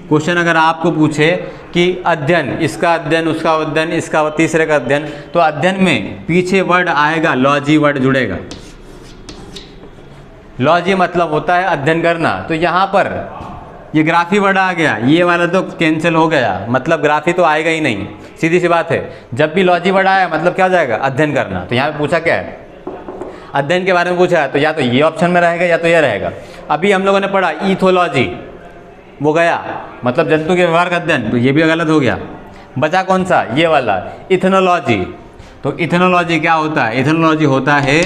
क्वेश्चन अगर आपको पूछे कि अध्ययन, इसका अध्ययन, उसका अध्ययन, इसका तीसरे का अध्ययन, तो अध्ययन में पीछे वर्ड आएगा, लॉजी वर्ड जुड़ेगा। लॉजी मतलब होता है अध्ययन करना। तो यहाँ पर ये ग्राफी वर्ड आ गया, ये वाला तो कैंसिल हो गया, मतलब ग्राफी तो आएगा ही नहीं, सीधी सी बात है। जब भी लॉजी वर्ड आया मतलब क्या हो जाएगा, अध्ययन करना। तो यहाँ पे पूछा क्या है, अध्ययन के बारे में पूछा है, तो या तो ये ऑप्शन में रहेगा या तो ये रहेगा। अभी हम लोगों ने पढ़ा इथोलॉजी, वो गया, मतलब जंतु के व्यवहार का अध्ययन, तो ये भी गलत हो गया। बचा कौन सा, ये वाला इथनोलॉजी। तो इथनोलॉजी क्या होता है, इथनोलॉजी होता है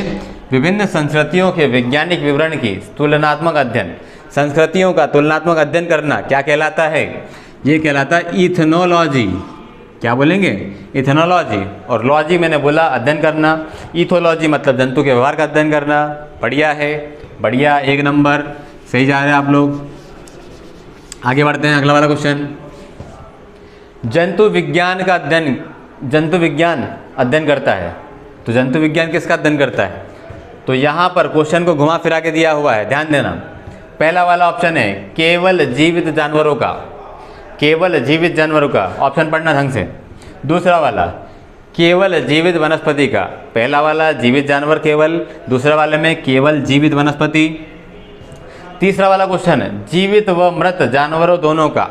विभिन्न संस्कृतियों के वैज्ञानिक विवरण की तुलनात्मक अध्ययन। संस्कृतियों का तुलनात्मक अध्ययन करना क्या कहलाता है, ये कहलाता है इथनोलॉजी। क्या बोलेंगे, इथनोलॉजी। और लॉजी मैंने बोला अध्ययन करना, इथोलॉजी मतलब जंतु के व्यवहार का अध्ययन करना। बढ़िया है, बढ़िया, 1 नंबर, सही जा रहे हैं आप लोग। आगे बढ़ते हैं, अगला वाला क्वेश्चन, जंतु विज्ञान का अध्ययन, जंतु विज्ञान अध्ययन करता है, तो जंतु विज्ञान किसका अध्ययन करता है? तो यहाँ पर क्वेश्चन को घुमा फिरा के दिया हुआ है, ध्यान देना। पहला वाला ऑप्शन है केवल जीवित जानवरों का, केवल जीवित जानवरों का, ऑप्शन पढ़ना ढंग से। दूसरा वाला केवल जीवित वनस्पति का, पहला वाला जीवित जानवर केवल, दूसरा वाले में केवल जीवित वनस्पति। तीसरा वाला क्वेश्चन जीवित व मृत जानवरों दोनों का,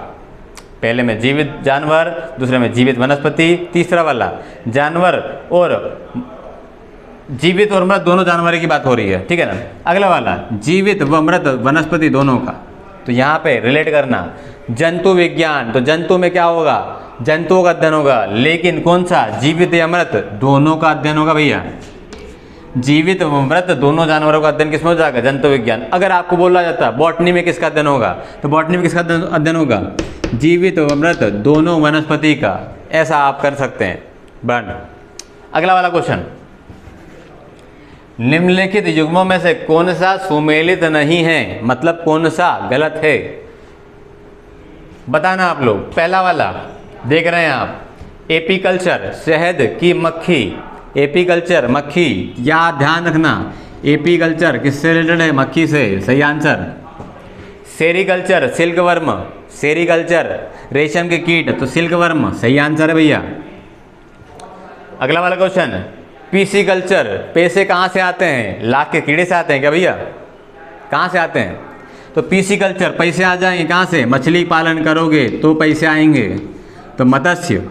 पहले में जीवित जानवर, दूसरे में जीवित वनस्पति, तीसरा वाला जानवर और जीवित और मृत दोनों जानवरों की बात हो रही है, ठीक है ना। अगला वाला जीवित व मृत वनस्पति दोनों का, तो यहाँ पे रिलेट करना जंतु विज्ञान, तो जंतु में क्या होगा, जंतुओं का अध्ययन होगा, लेकिन कौन सा, जीवित या मृत, दोनों का अध्ययन होगा भैया। जीवित व मृत दोनों जानवरों का अध्ययन किसमें हो जाएगा, जंतु विज्ञान। अगर आपको बोला जाता बॉटनी में किसका अध्ययन होगा, तो बॉटनी में किसका अध्ययन होगा, जीवित व मृत दोनों वनस्पति का। ऐसा आप कर सकते हैं बन। अगला वाला क्वेश्चन, निम्नलिखित युग्मों में से कौन सा सुमेलित नहीं है, मतलब कौन सा गलत है, बताना आप लोग। पहला वाला देख रहे हैं आप, एपीकल्चर, शहद की मक्खी, एपीकल्चर मक्खी, या ध्यान रखना एपीकल्चर किससे रिलेटेड है, मक्खी से, सही आंसर। सेरीकल्चर, सिल्कवर्म, सेरीकल्चर रेशम के कीट, तो सिल्कवर्म सही आंसर है भैया। अगला वाला क्वेश्चन, पीसी कल्चर, पैसे कहाँ से आते हैं, लाख के कीड़े से आते हैं क्या भैया, कहाँ से आते हैं, तो पीसी कल्चर पैसे आ जाएंगे कहाँ से, मछली पालन करोगे तो पैसे आएंगे। तो मत्स्य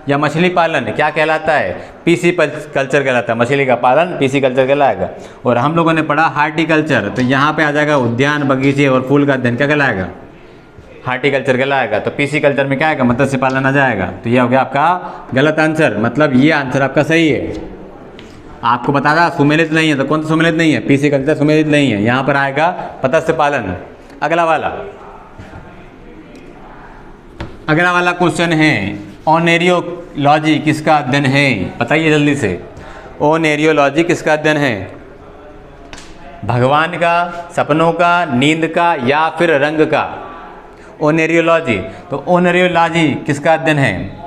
या मछली पालन क्या कहलाता है, पीसी कल्चर कहलाता है, मछली का पालन पीसी कल्चर कहलाएगा। और हम लोगों ने पढ़ा हार्टिकल्चर, तो यहाँ पे आ जाएगा उद्यान, बगीचे और फूल का अध्ययन, क्या कहलाएगा, हार्टिकल्चर कहलाएगा। तो पीसी कल्चर में क्या आएगा, मत्स्य पालन आ जाएगा। तो ये हो गया आपका गलत आंसर, मतलब ये आंसर आपका सही है। आपको बता रहा सुमेलित नहीं है, तो कौन सा सुमेलित नहीं है, पीसी कल्चर सुमेलित नहीं है, यहाँ पर आएगा मत्स्य पालन। अगला वाला क्वेश्चन है, ओनेरियोलॉजी किसका अध्ययन है, बताइए जल्दी से। ओनेरियोलॉजी किसका अध्ययन है, भगवान का, सपनों का, नींद का, या फिर रंग का। ओनेरियोलॉजी, तो ओनेरियोलॉजी किसका अध्ययन है,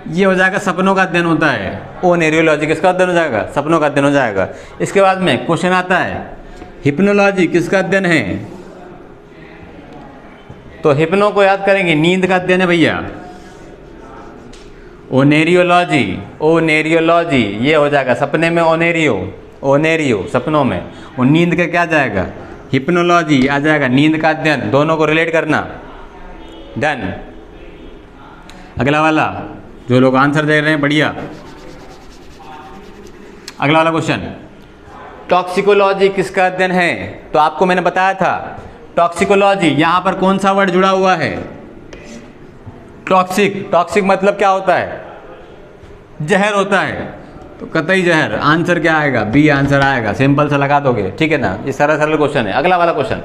ये हो जाएगा सपनों का अध्ययन होता है। ओनेरियोलॉजी किसका अध्ययन हो जाएगा, सपनों का अध्ययन हो जाएगा। इसके बाद में क्वेश्चन आता है, हिप्नोलॉजी किसका अध्ययन है, तो हिप्नो को याद करेंगे, नींद का अध्ययन है भैया। ओनेरियोलॉजी, ओनेरियोलॉजी ये हो जाएगा, सपने में ओनेरियो, ओनेरियो सपनों में, और नींद का क्या जाएगा, हिप्नोलॉजी आ जाएगा, नींद का अध्ययन, दोनों को रिलेट करना। डन। अगला वाला, जो लोग आंसर दे रहे हैं बढ़िया। अगला वाला क्वेश्चन, टॉक्सिकोलॉजी किसका अध्ययन है? तो आपको मैंने बताया था टॉक्सिकोलॉजी, यहां पर कौन सा वर्ड जुड़ा हुआ है, टॉक्सिक। टॉक्सिक मतलब क्या होता है, जहर होता है, तो कतई जहर। आंसर क्या आएगा, बी आंसर आएगा, सिंपल सा लगा दोगे, ठीक है ना। ये सरल सरल क्वेश्चन है। अगला वाला क्वेश्चन,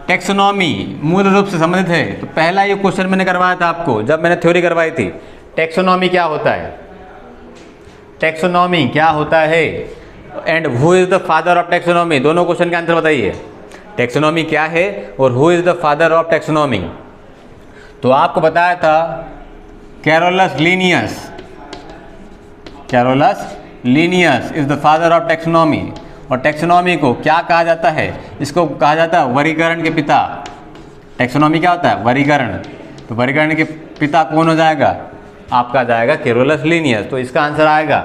टेक्सोनॉमी मूल रूप से संबंधित है। तो पहला ये क्वेश्चन मैंने करवाया था आपको जब मैंने थ्योरी करवाई थी। टेक्सोनॉमी क्या होता है, टेक्सोनॉमी क्या होता है, and who is the father of taxonomy, दोनों क्वेश्चन के आंसर बताइए। टेक्सोनॉमी क्या है और who is the father of taxonomy. तो आपको बताया था Carolus Linnaeus, Carolus Linnaeus is the father of taxonomy. और टेक्सोनॉमी को क्या कहा जाता है, इसको कहा जाता है वर्गीकरण के पिता। टेक्सोनॉमी क्या होता है, वर्गीकरण। तो वर्गीकरण के पिता कौन हो जाएगा, आपका जाएगा कैरोलस लीनियस। तो इसका आंसर आएगा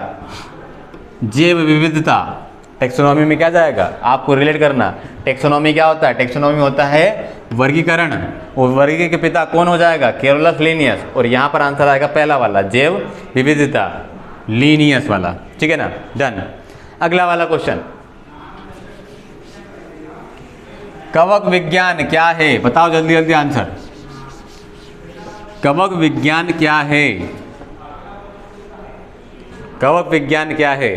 जैव विविधता। टेक्सोनॉमी में क्या जाएगा, आपको रिलेट करना। टेक्सोनॉमी क्या होता है, टेक्सोनॉमी होता है वर्गीकरण, और वर्गीकरण के पिता कौन हो जाएगा, कैरोलस लीनियस। और यहाँ पर आंसर आएगा पहला वाला, जैव विविधता, लीनियस वाला, ठीक है ना। डन। अगला वाला क्वेश्चन, कवक विज्ञान क्या है, बताओ जल्दी जल्दी आंसर। कवक विज्ञान क्या है, कवक विज्ञान क्या है।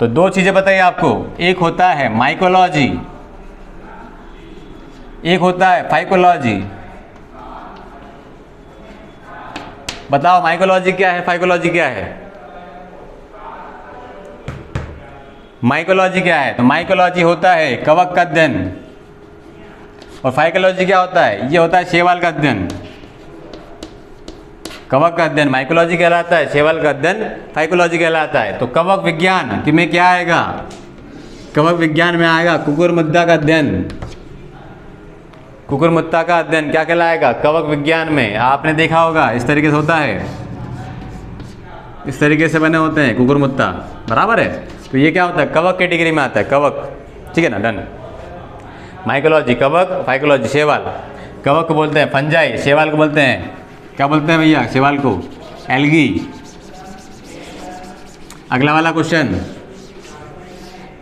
तो दो चीजें बताइए आपको, एक होता है माइकोलॉजी, एक होता है फाइकोलॉजी। बताओ माइकोलॉजी क्या है, फाइकोलॉजी क्या है। माइकोलॉजी क्या है, तो माइकोलॉजी होता है कवक का अध्ययन, और फाइकोलॉजी क्या होता है, ये होता है शैवाल का अध्ययन। कवक का अध्ययन माइकोलॉजी कहलाता है, शैवाल का अध्ययन फाइकोलॉजी कहलाता है। तो कवक विज्ञान कि में क्या आएगा, कवक विज्ञान में आएगा कुकुरमुत्ता का अध्ययन। कुकुरमुत्ता का अध्ययन क्या कहलाएगा, कवक विज्ञान में। आपने देखा होगा इस तरीके से होता है, इस तरीके से बने होते हैं कुकुरमुत्ता, बराबर है। तो ये क्या होता है, कवक कैटेगरी में आता है, कवक, ठीक है ना। डन। माइकोलॉजी कवक, फाइकोलॉजी शैवाल। कवक को बोलते हैं फंजाई, शैवाल को बोलते हैं, क्या बोलते हैं भैया शैवाल को, एल्गी। अगला वाला क्वेश्चन,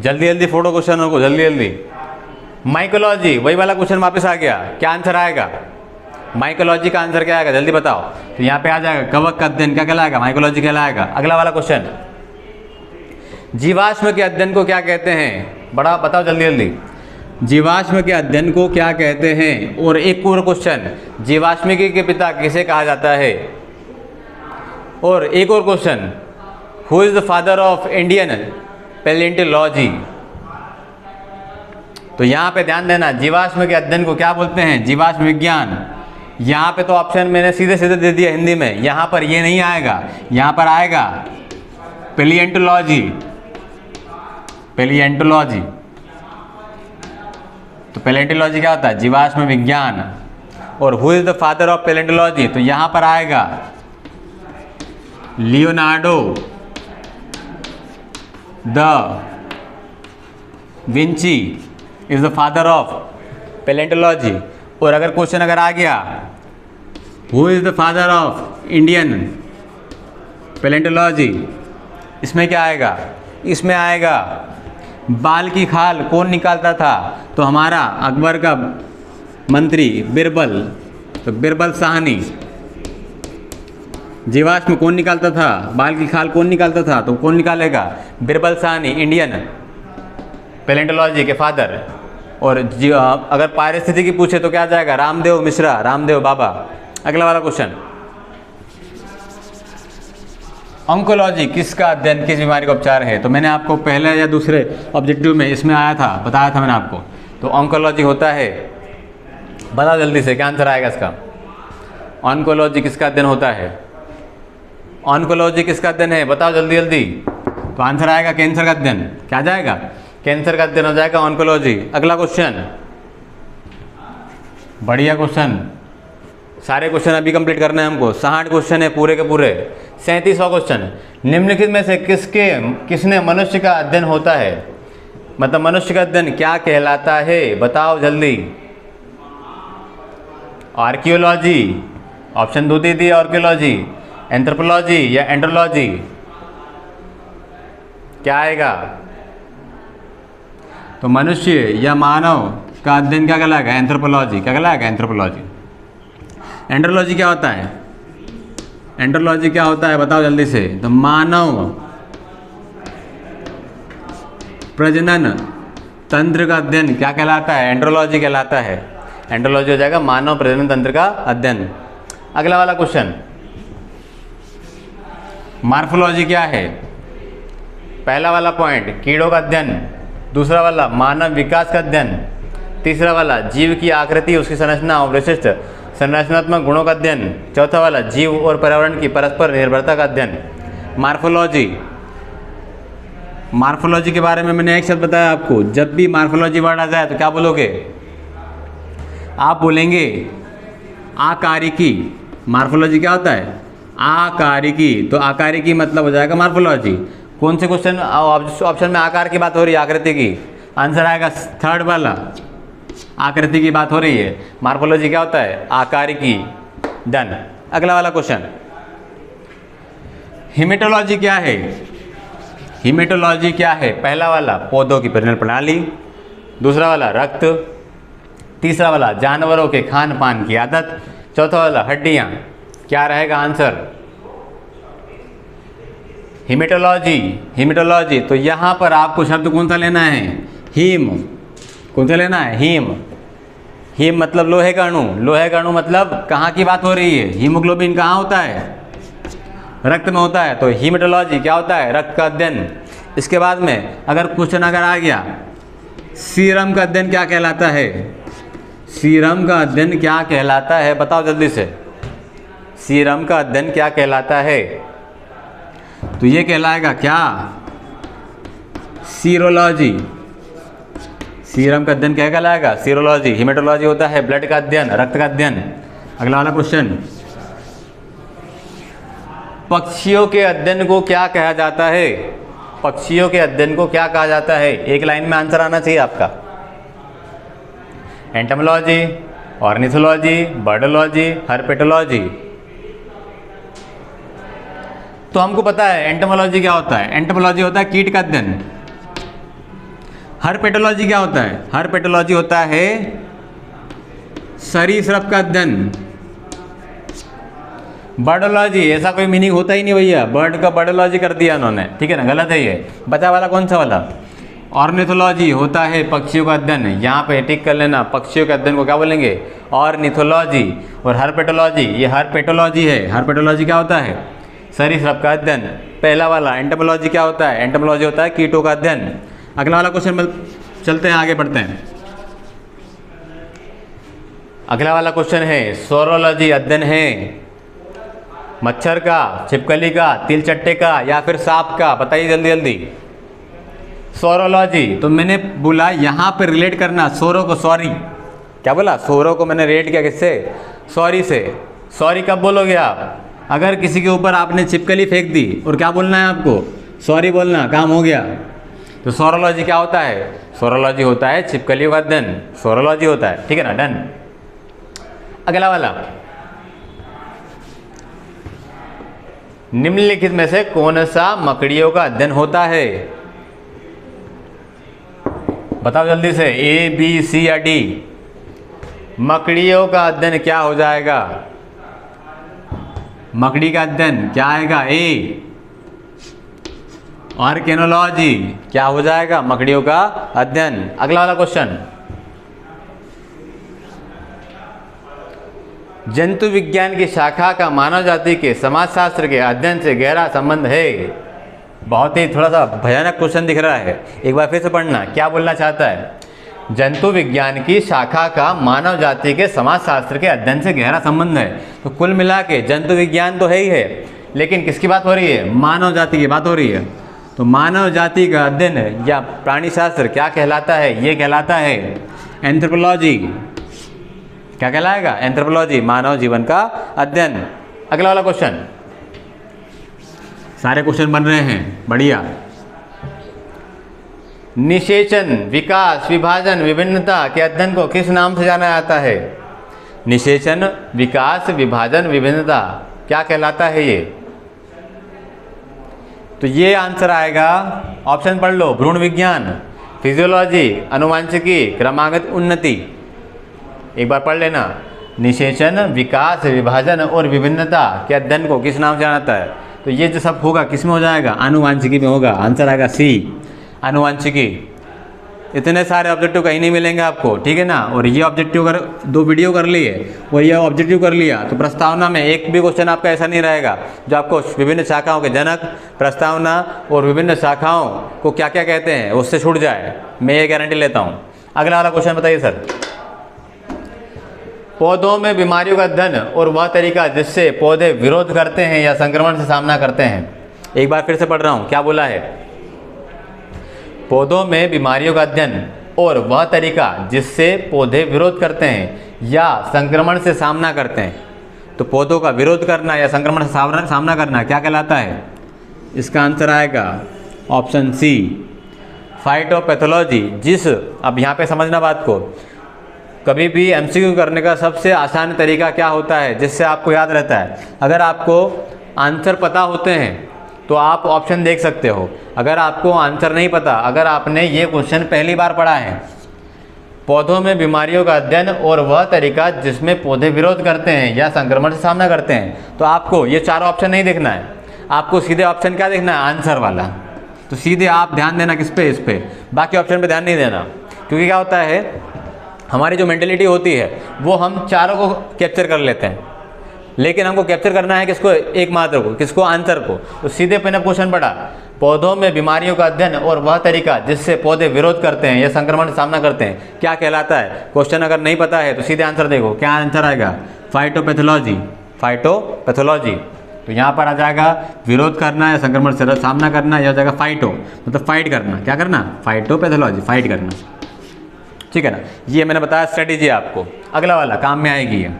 जल्दी जल्दी फोटो क्वेश्चनों को, जल्दी जल्दी। माइकोलॉजी, वही वाला क्वेश्चन वापस आ गया, क्या आंसर आएगा, माइकोलॉजी का आंसर क्या आएगा, जल्दी बताओ। तो यहाँ पे आ जाएगा कवक का अध्ययन क्या कहलाएगा, माइकोलॉजी कहलाएगा। अगला वाला क्वेश्चन, जीवाश्म के अध्ययन को क्या कहते हैं, बड़ा बताओ जल्दी जल्दी। जीवाश्म के अध्ययन को क्या कहते हैं। और एक और क्वेश्चन, जीवाश्मिकी के पिता किसे कहा जाता है। और एक और question, who is the father of Indian paleontology. तो यहाँ पे ध्यान देना, जीवाश्म के अध्ययन को क्या बोलते हैं, जीवाश्म विज्ञान। यहाँ पे तो ऑप्शन मैंने सीधे सीधे दे दिया हिंदी में, यहाँ पर ये नहीं आएगा, यहाँ पर आएगा पैलियोंटोलॉजी, पैलियोंटोलॉजी। तो पैलियोंटोलॉजी क्या होता है, जीवाश्म विज्ञान। और who is the father of paleontology, तो यहाँ पर आएगा Leonardo da Vinci is the father of paleontology. और अगर क्वेश्चन अगर आ गया who is the father of Indian paleontology, इसमें क्या आएगा, इसमें आएगा बाल की खाल कौन निकालता था। तो हमारा अकबर का मंत्री बिरबल, तो बिरबल साहनी। जीवाश्म कौन निकालता था, बाल की खाल कौन निकालता था, तो कौन निकालेगा, बिरबल साहनी, इंडियन पैलियोंटोलॉजी के फादर। और अगर पारिस्थितिकी पूछे तो क्या जाएगा, रामदेव मिश्रा, रामदेव बाबा। अगला वाला क्वेश्चन, ऑन्कोलॉजी किसका अध्ययन, किस बीमारी का उपचार है। तो मैंने आपको पहले या दूसरे ऑब्जेक्टिव में इसमें आया था, बताया था मैंने आपको। तो ऑन्कोलॉजी होता है, बता जल्दी से क्या आंसर आएगा इसका। ऑन्कोलॉजी किसका अध्ययन होता है, ऑन्कोलॉजी किसका अध्ययन है, बताओ जल्दी जल्दी। तो आंसर आएगा कैंसर का अध्ययन, क्या जाएगा, कैंसर का अध्ययन हो जाएगा ऑन्कोलॉजी। अगला क्वेश्चन, बढ़िया क्वेश्चन, सारे क्वेश्चन अभी कंप्लीट करने हैं हमको। 60 क्वेश्चन है पूरे के पूरे। 37वां क्वेश्चन, निम्नलिखित में से किसने मनुष्य का अध्ययन होता है, मतलब मनुष्य का अध्ययन क्या कहलाता है, बताओ जल्दी। आर्कियोलॉजी, ऑप्शन 2 दे दिए, आर्कियोलॉजी, एंथ्रोपोलॉजी या एंड्रोलॉजी, क्या आएगा? तो मनुष्य या मानव का अध्ययन क्या कहलाएगा? एंथ्रोपोलॉजी। क्या कहलाएगा? एंथ्रोपोलॉजी। एंड्रोलॉजी क्या होता है? एंड्रोलॉजी क्या होता है बताओ जल्दी से। तो मानव प्रजनन तंत्र का अध्ययन क्या कहलाता है? एंड्रोलॉजी कहलाता है। एंड्रोलॉजी हो जाएगा मानव प्रजनन तंत्र का अध्ययन। अगला वाला क्वेश्चन, मार्फोलॉजी क्या है? पहला वाला पॉइंट कीड़ों का अध्ययन, दूसरा वाला मानव विकास का अध्ययन, तीसरा वाला जीव की आकृति, उसकी संरचना और विशिष्ट संरचनात्मक गुणों का अध्ययन, चौथा वाला जीव और पर्यावरण की परस्पर निर्भरता का अध्ययन। मार्फोलॉजी, मार्फोलॉजी के बारे में मैंने एक शब्द बताया आपको। जब भी मार्फोलॉजी वर्ड आ जाए तो क्या बोलोगे? आप बोलेंगे आकारिकी। मार्फोलॉजी क्या होता है? आकारिकी। तो आकारिकी मतलब हो जाएगा मार्फोलॉजी। कौन से क्वेश्चन ऑप्शन में आकार की बात हो रही है? आकृति की। आंसर आएगा थर्ड वाला, आकृति की बात हो रही है। मार्फोलॉजी क्या होता है? आकारिकी। डन। अगला वाला क्वेश्चन, हिमेटोलॉजी क्या है? हिमेटोलॉजी क्या है? पहला वाला पौधों की प्रजनन प्रणाली, दूसरा वाला रक्त, तीसरा वाला जानवरों के खान पान की आदत, चौथा वाला हड्डियां। क्या रहेगा आंसर? हिमेटोलॉजी। हिमेटोलॉजी। तो यहाँ पर आपको शब्द कौन सा लेना है? हीम। कौन सा लेना है? हीम। हीम मतलब लोहे का अणु। लोहे का अणु मतलब कहाँ की बात हो रही है? हीमोग्लोबिन कहाँ होता है? रक्त में होता है। तो हीमेटोलॉजी क्या होता है? रक्त का अध्ययन। इसके बाद में अगर क्वेश्चन आ गया, सीरम का अध्ययन क्या कहलाता है? सीरम का अध्ययन क्या कहलाता है बताओ जल्दी से। सीरम का अध्ययन क्या कहलाता है? तो ये कहलाएगा क्या? सीरोलॉजी। सीरम का अध्ययन क्या कहलाएगा? सीरोलॉजी। हिमेटोलॉजी होता है ब्लड का अध्ययन, रक्त का अध्ययन। अगला वाला क्वेश्चन, पक्षियों के अध्ययन को क्या कहा जाता है? पक्षियों के अध्ययन को क्या कहा जाता है? एक लाइन में आंसर आना चाहिए आपका। Entomology, ornithology, birdology, herpetology. तो हमको पता है एंटोमोलॉजी क्या होता है। एंटोमोलॉजी होता है कीट का अध्ययन। हर्पेटोलॉजी क्या होता है? हर्पेटोलॉजी होता है सरीसृप का अध्ययन। बर्डोलॉजी, ऐसा कोई मीनिंग होता ही नहीं भैया, बर्ड का बर्डोलॉजी कर दिया उन्होंने, ठीक है ना, गलत है ये। बचा वाला कौन सा वाला? ऑर्निथोलॉजी होता है पक्षियों का अध्ययन। यहाँ पे टिक कर लेना, पक्षियों के अध्ययन को क्या बोलेंगे? ऑर्निथोलॉजी। और हर्पेटोलॉजी, ये हर्पेटोलॉजी है। हर्पेटोलॉजी क्या होता है? सरीसृप का अध्ययन। पहला वाला एंटोमोलॉजी क्या होता है? एंटोमोलॉजी होता है कीटों का अध्ययन। अगला वाला क्वेश्चन चलते हैं, आगे बढ़ते हैं। अगला वाला क्वेश्चन है सोरोलॉजी, अध्ययन है मच्छर का, छिपकली का, तिलचट्टे का या फिर सांप का? बताइए जल्दी जल्दी। सोरोलॉजी। तो मैंने बोला यहाँ पर रिलेट करना सोरो को सॉरी। क्या बोला? सोरो को मैंने रेट किया किससे? सॉरी से। सॉरी कब बोलोगे आप? अगर किसी के ऊपर आपने छिपकली फेंक दी और क्या बोलना है आपको? सॉरी बोलना, काम हो गया। तो सोरोलॉजी क्या होता है? सोरोलॉजी होता है छिपकलियों का अध्ययन। सोरोलॉजी होता है, ठीक है ना, डन। अगला वाला, निम्नलिखित में से कौन सा मकड़ियों का अध्ययन होता है? बताओ जल्दी से, ए बी सी या डी। मकड़ियों का अध्ययन क्या हो जाएगा? मकड़ी का अध्ययन क्या आएगा? ए। ऑर्केनोलॉजी क्या हो जाएगा? मकड़ियों का अध्ययन। अगला वाला क्वेश्चन, जंतु विज्ञान की शाखा का मानव जाति के समाजशास्त्र के अध्ययन से गहरा संबंध है। बहुत ही थोड़ा सा भयानक क्वेश्चन दिख रहा है, एक बार फिर से पढ़ना। क्या बोलना चाहता है? जंतु विज्ञान की शाखा का मानव जाति के समाजशास्त्र के अध्ययन से गहरा संबंध है। तो कुल मिला के जंतु विज्ञान तो है ही है, लेकिन किसकी बात हो रही है? मानव जाति की बात हो रही है। तो मानव जाति का अध्ययन या प्राणी शास्त्र क्या कहलाता है? ये कहलाता है एंथ्रोपोलॉजी। क्या कहलाएगा? एंथ्रोपोलॉजी, मानव जीवन का अध्ययन। अगला वाला क्वेश्चन, सारे क्वेश्चन बन रहे हैं, बढ़िया। निषेचन, विकास, विभाजन, विभिन्नता के अध्ययन को किस नाम से जाना जाता है? निषेचन, विकास, विभाजन, विभिन्नता क्या कहलाता है ये? तो ये आंसर आएगा, ऑप्शन पढ़ लो, भ्रूण विज्ञान, फिजियोलॉजी, अनुवांशिकी, क्रमागत उन्नति। एक बार पढ़ लेना, निषेचन, विकास, विभाजन और विभिन्नता के अध्ययन को किस नाम से जाना जाता है? तो ये जो सब होगा किस में हो जाएगा? अनुवांशिकी में होगा। आंसर आएगा सी, अनुवांशिकी। इतने सारे ऑब्जेक्टिव कहीं नहीं मिलेंगे आपको, ठीक है ना। और ये ऑब्जेक्टिव अगर 2 वीडियो कर लिए और ये ऑब्जेक्टिव कर लिया तो प्रस्तावना में एक भी क्वेश्चन आपका ऐसा नहीं रहेगा जो आपको विभिन्न शाखाओं के जनक, प्रस्तावना और विभिन्न शाखाओं को क्या क्या कहते हैं उससे छूट जाए, मैं ये गारंटी लेता हूँ। अगला वाला क्वेश्चन बताइए सर। पौधों में बीमारियों का अध्ययन और वह तरीका जिससे पौधे विरोध करते हैं या संक्रमण से सामना करते हैं। एक बार फिर से पढ़ रहा हूँ, क्या बोला है? पौधों में बीमारियों का अध्ययन और वह तरीका जिससे पौधे विरोध करते हैं या संक्रमण से सामना करते हैं। तो पौधों का विरोध करना या संक्रमण से सामना करना क्या कहलाता है? इसका आंसर आएगा ऑप्शन सी, फाइटोपैथोलॉजी। अब यहाँ पे समझना बात को, कभी भी एमसीक्यू करने का सबसे आसान तरीका क्या होता है जिससे आपको याद रहता है? अगर आपको आंसर पता होते हैं तो आप ऑप्शन देख सकते हो। अगर आपको आंसर नहीं पता, अगर आपने ये क्वेश्चन पहली बार पढ़ा है, पौधों में बीमारियों का अध्ययन और वह तरीका जिसमें पौधे विरोध करते हैं या संक्रमण से सामना करते हैं, तो आपको ये 4 ऑप्शन नहीं देखना है, आपको सीधे ऑप्शन क्या देखना है? आंसर वाला। तो सीधे आप ध्यान देना किस पे? इस पे, बाकी ऑप्शन पे ध्यान नहीं देना। क्योंकि क्या होता है, हमारी जो मेंटेलिटी होती है वो हम चारों को कैप्चर कर लेते हैं, लेकिन हमको कैप्चर करना है किसको? एकमात्र को। किसको? आंसर को। तो सीधे पे क्वेश्चन पढ़ा, पौधों में बीमारियों का अध्ययन और वह तरीका जिससे पौधे विरोध करते हैं या संक्रमण से सामना करते हैं क्या कहलाता है? क्वेश्चन अगर नहीं पता है तो सीधे आंसर देखो, क्या आंसर आएगा? Phytopathology, phytopathology. तो यहाँ पर आ जाएगा विरोध करना या संक्रमण से सामना करना, यह हो जाएगा फाइटो, मतलब फाइट करना। क्या करना? फाइटोपैथोलॉजी, फाइट करना, ठीक है ना। ये मैंने बताया स्ट्रेटेजी आपको। अगला वाला काम में आएगी ये,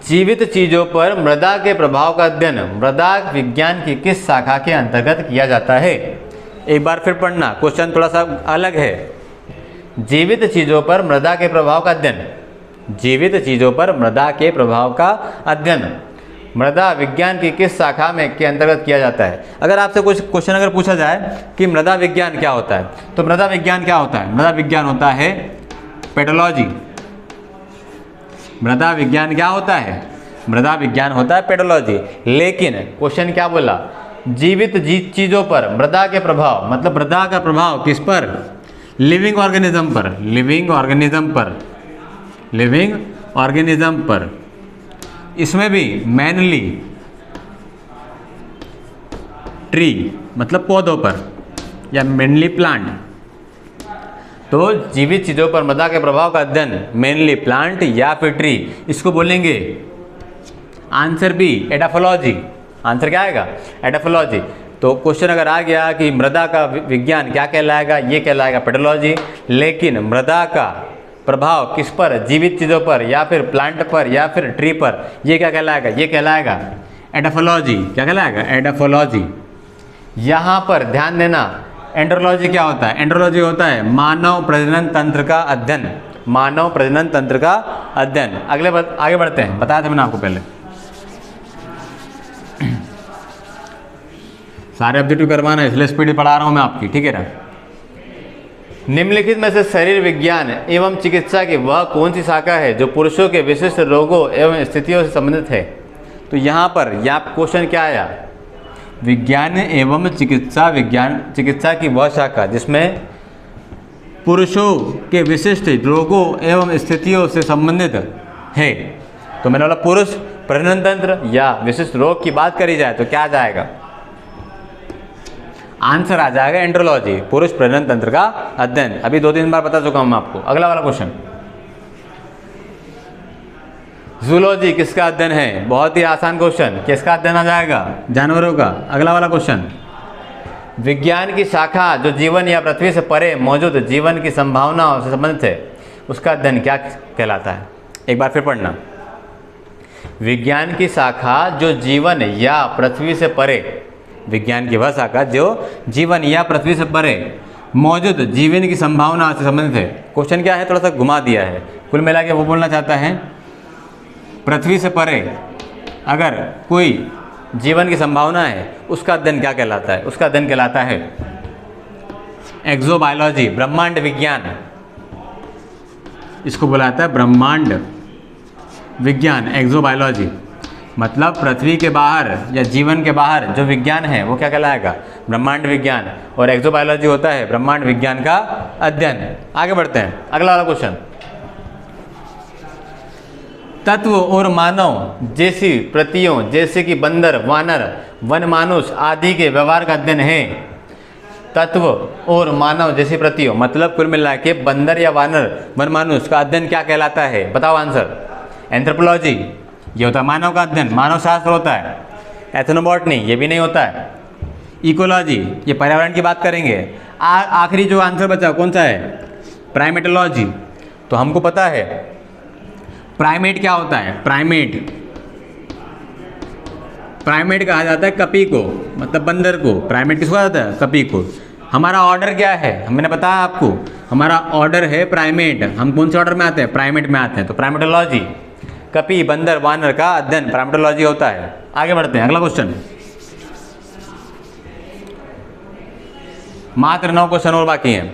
जीवित चीजों पर मृदा के प्रभाव का अध्ययन मृदा विज्ञान की किस शाखा के अंतर्गत किया जाता है? एक बार फिर पढ़ना, क्वेश्चन थोड़ा सा अलग है। जीवित चीजों पर मृदा के प्रभाव का अध्ययन, जीवित चीजों पर मृदा के प्रभाव का अध्ययन मृदा विज्ञान की किस शाखा में के अंतर्गत किया जाता है? अगर आपसे कुछ क्वेश्चन अगर पूछा जाए कि मृदा विज्ञान क्या होता है, तो मृदा विज्ञान क्या होता है? मृदा विज्ञान होता है पेडोलॉजी। मृदा विज्ञान क्या होता है? मृदा विज्ञान होता है पेडोलॉजी। लेकिन क्वेश्चन क्या बोला? जीवित चीजों पर मृदा के प्रभाव, मतलब मृदा का प्रभाव किस पर? लिविंग ऑर्गेनिज्म पर, लिविंग ऑर्गेनिज्म पर, लिविंग ऑर्गेनिज्म पर। इसमें भी मेनली ट्री, मतलब पौधों पर, या मेनली प्लांट। तो जीवित चीजों पर मृदा के प्रभाव का अध्ययन मेनली प्लांट या फिर ट्री, इसको बोलेंगे आंसर बी, एडाफोलॉजी। आंसर क्या आएगा? एडाफोलॉजी। तो क्वेश्चन अगर आ गया कि मृदा का विज्ञान क्या कहलाएगा, ये कहलाएगा पेडोलॉजी। लेकिन मृदा का प्रभाव किस पर? जीवित चीज़ों पर या फिर प्लांट पर या फिर ट्री पर, ये क्या कहलाएगा? ये कहलाएगा एडाफोलॉजी। क्या कहलाएगा? एडाफोलॉजी। यहाँ पर ध्यान देना, एंड्रोलॉजी क्या होता है? एंड्रोलॉजी होता है मानव प्रजनन तंत्र का अध्ययन, मानव प्रजनन तंत्र का अध्ययन। आगे बढ़ते हैं, बताया था मैंने आपको पहले। सारे ऑब्जेक्टिव करवाना है, इसलिए स्पीड पढ़ा रहा हूँ मैं आपकी, ठीक है ना। निम्नलिखित में से शरीर विज्ञान एवं चिकित्सा की वह कौन सी शाखा है जो पुरुषों के विशिष्ट रोगों एवं स्थितियों से संबंधित है? तो यहाँ पर क्वेश्चन क्या आया? विज्ञान एवं चिकित्सा, विज्ञान चिकित्सा की वह शाखा जिसमें पुरुषों के विशिष्ट रोगों एवं स्थितियों से संबंधित है। तो मैंने बोला पुरुष प्रजनन तंत्र या विशिष्ट रोग की बात करी जाए तो क्या आ जाएगा? आंसर आ जाएगा एंड्रोलॉजी, पुरुष प्रजनन तंत्र का अध्ययन। अभी 2-3 बार बता चुका हूं मैं आपको। अगला वाला क्वेश्चन, जूलॉजी किसका अध्ययन है? बहुत ही आसान क्वेश्चन, किसका अध्ययन आ जाएगा? जानवरों का। अगला वाला क्वेश्चन, विज्ञान की शाखा जो जीवन या पृथ्वी से परे मौजूद जीवन की संभावनाओं से संबंधित है उसका अध्ययन क्या कहलाता है? एक बार फिर पढ़ना। विज्ञान की शाखा जो जीवन या पृथ्वी से परे, विज्ञान की वह शाखा जो जीवन या पृथ्वी से परे मौजूद जीवन की संभावना से संबंधित है। क्वेश्चन क्या है, थोड़ा सा घुमा दिया है। कुल मिला के वो बोलना चाहता है पृथ्वी से परे अगर कोई जीवन की संभावना है उसका अध्ययन क्या कहलाता है? उसका अध्ययन कहलाता है एक्सोबायोलॉजी, ब्रह्मांड विज्ञान। इसको बुलाता है ब्रह्मांड विज्ञान, एक्सोबायोलॉजी। मतलब पृथ्वी के बाहर या जीवन के बाहर जो विज्ञान है वो क्या कहलाएगा? ब्रह्मांड विज्ञान। और एक्सोबायोलॉजी होता है ब्रह्मांड विज्ञान का अध्ययन। आगे बढ़ते हैं, अगला वाला क्वेश्चन। तत्व और मानव जैसी प्रतियों जैसे कि बंदर, वानर, वन मानुष आदि के व्यवहार का अध्ययन है। तत्व और मानव जैसी प्रतियों मतलब कुल मिला के बंदर या वानर, वन मानुष का अध्ययन क्या कहलाता है? बताओ आंसर। एंथ्रोपोलॉजी, ये होता है मानव का अध्ययन, मानव शास्त्र होता है। एथनोबॉटनी, ये भी नहीं होता है। इकोलॉजी, ये पर्यावरण की बात करेंगे। आखिरी जो आंसर बचा कौन सा है? प्राइमेटोलॉजी। तो हमको पता है प्राइमेट क्या होता है। प्राइमेट कहा जाता है कपी को, मतलब बंदर को। प्राइमेट किसको कहा जाता है? कपी को। हमारा ऑर्डर क्या है? मैंने बताया आपको, हमारा ऑर्डर है प्राइमेट। हम कौन से ऑर्डर में आते हैं? प्राइमेट में आते हैं। तो प्राइमेटोलॉजी, कपी, बंदर, वानर का अध्ययन प्राइमेटोलॉजी होता है। आगे बढ़ते हैं, अगला क्वेश्चन। मात्र 9 क्वेश्चन और बाकी हैं।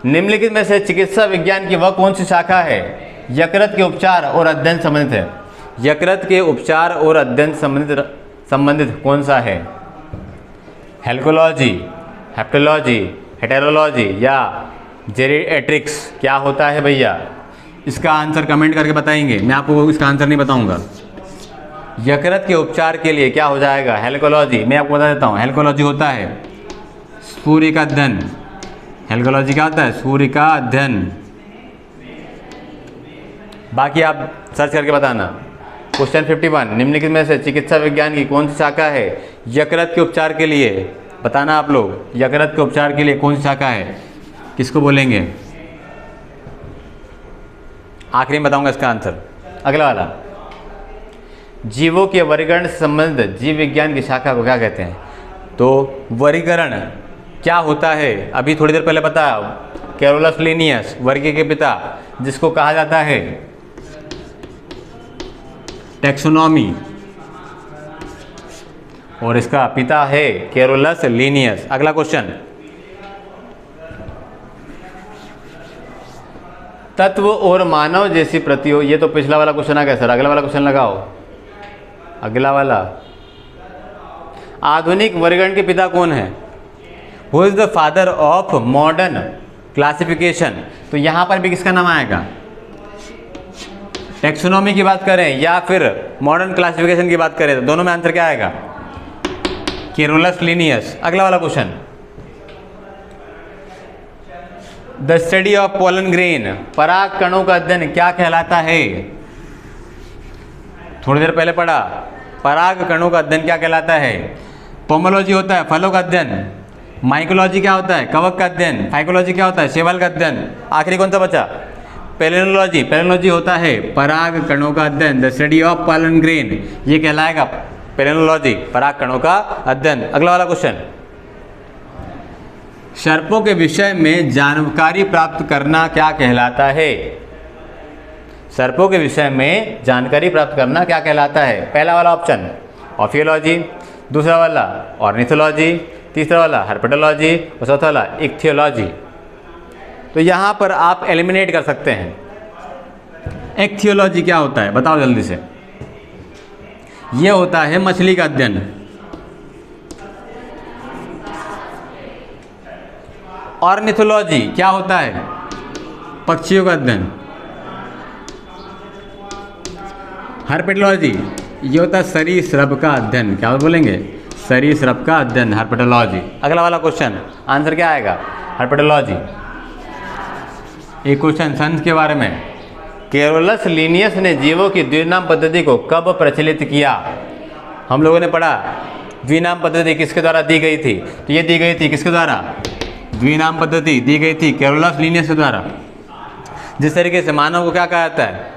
निम्नलिखित में से चिकित्सा विज्ञान की वह कौन सी शाखा है यकृत के उपचार और अध्ययन संबंधित है? यकृत के उपचार और अध्ययन संबंधित कौन सा है? हेल्कोलॉजी, हेप्टोलॉजी, हेटेरोलॉजी या जेरिएट्रिक्स? क्या होता है भैया? इसका आंसर कमेंट करके बताएंगे, मैं आपको इसका आंसर नहीं बताऊंगा। यकृत के उपचार के लिए क्या हो जाएगा? हेल्कोलॉजी। मैं आपको बता देता हूँ, हेल्कोलॉजी होता है सूर्य का अध्ययन। हेल्कोलॉजी क्या होता है? सूर्य का अध्ययन। बाकी आप सर्च करके बताना। क्वेश्चन 51, निम्नलिखित में से चिकित्सा विज्ञान की कौन सी शाखा है यकृत के उपचार के लिए? बताना आप लोग, यकृत के उपचार के लिए कौन सी शाखा है? किसको बोलेंगे? आखिरी में बताऊंगा इसका आंसर। अगला वाला, जीवों के वर्गीकरण से संबंधित जीव विज्ञान की शाखा को क्या कहते हैं? तो वर्गीकरण क्या होता है? अभी थोड़ी देर पहले बताया, कैरोलस लिनियस, वर्गीय के पिता, जिसको कहा जाता है टैक्सोनॉमी, और इसका पिता है कैरोलस लिनियस। अगला क्वेश्चन, तत्व और मानव जैसी प्रतियों, ये तो पिछला वाला क्वेश्चन आ गया सर। अगला वाला क्वेश्चन लगाओ। अगला वाला, आधुनिक वर्गीकरण के पिता कौन है? Who is the father of modern classification? तो यहां पर भी किसका नाम आएगा? टैक्सोनॉमी की बात करें या फिर मॉडर्न क्लासिफिकेशन की बात करें, तो दोनों में आंसर क्या आएगा? Carolus Linnaeus. अगला वाला question, the study of pollen grain, पराग कणों का अध्ययन क्या कहलाता है? थोड़ी देर पहले पढ़ा, पराग कणों का अध्ययन क्या कहलाता है? पोमोलॉजी होता है फलों का अध्ययन। माइकोलॉजी क्या होता है? कवक का अध्ययन। फाइकोलॉजी क्या होता है? शैवाल का अध्ययन। आखिरी कौन सा बचा? पेलिनोलॉजी। पेलिनोलॉजी होता है पराग कणों का अध्ययन, the study of pollen grain, ये कहलाएगा पेलिनोलॉजी, पराग कणों का अध्ययन। अगला वाला क्वेश्चन, सर्पों के विषय में जानकारी प्राप्त करना क्या कहलाता है? सर्पों के विषय में जानकारी प्राप्त करना क्या कहलाता है? पहला वाला ऑप्शन ऑफियोलॉजी, दूसरा वाला ऑर्निथोलॉजी, तीसरा वाला हर्पेटोलॉजी और चौथा वाला इक्थियोलॉजी। तो यहाँ पर आप एलिमिनेट कर सकते हैं। इक्थियोलॉजी क्या होता है बताओ जल्दी से? यह होता है मछली का अध्ययन। ऑर्निथोलॉजी क्या होता है? पक्षियों का अध्ययन। हर्पेटोलॉजी ये होता है सरीसृप का अध्ययन। क्या बोलेंगे? सरीसृप का अध्ययन, हर्पेटोलॉजी। अगला वाला क्वेश्चन आंसर क्या आएगा? हर्पेटोलॉजी। एक क्वेश्चन संत के बारे में, कैरोलस लिनियस ने जीवों की द्विनाम पद्धति को कब प्रचलित किया? हम लोगों ने पढ़ा द्विनाम पद्धति किसके द्वारा दी गई थी? तो ये दी गई थी किसके द्वारा? द्विनाम पद्धति दी गई थी कैरोलस लिनियस के द्वारा। जिस तरीके से मानव को क्या कहा जाता है,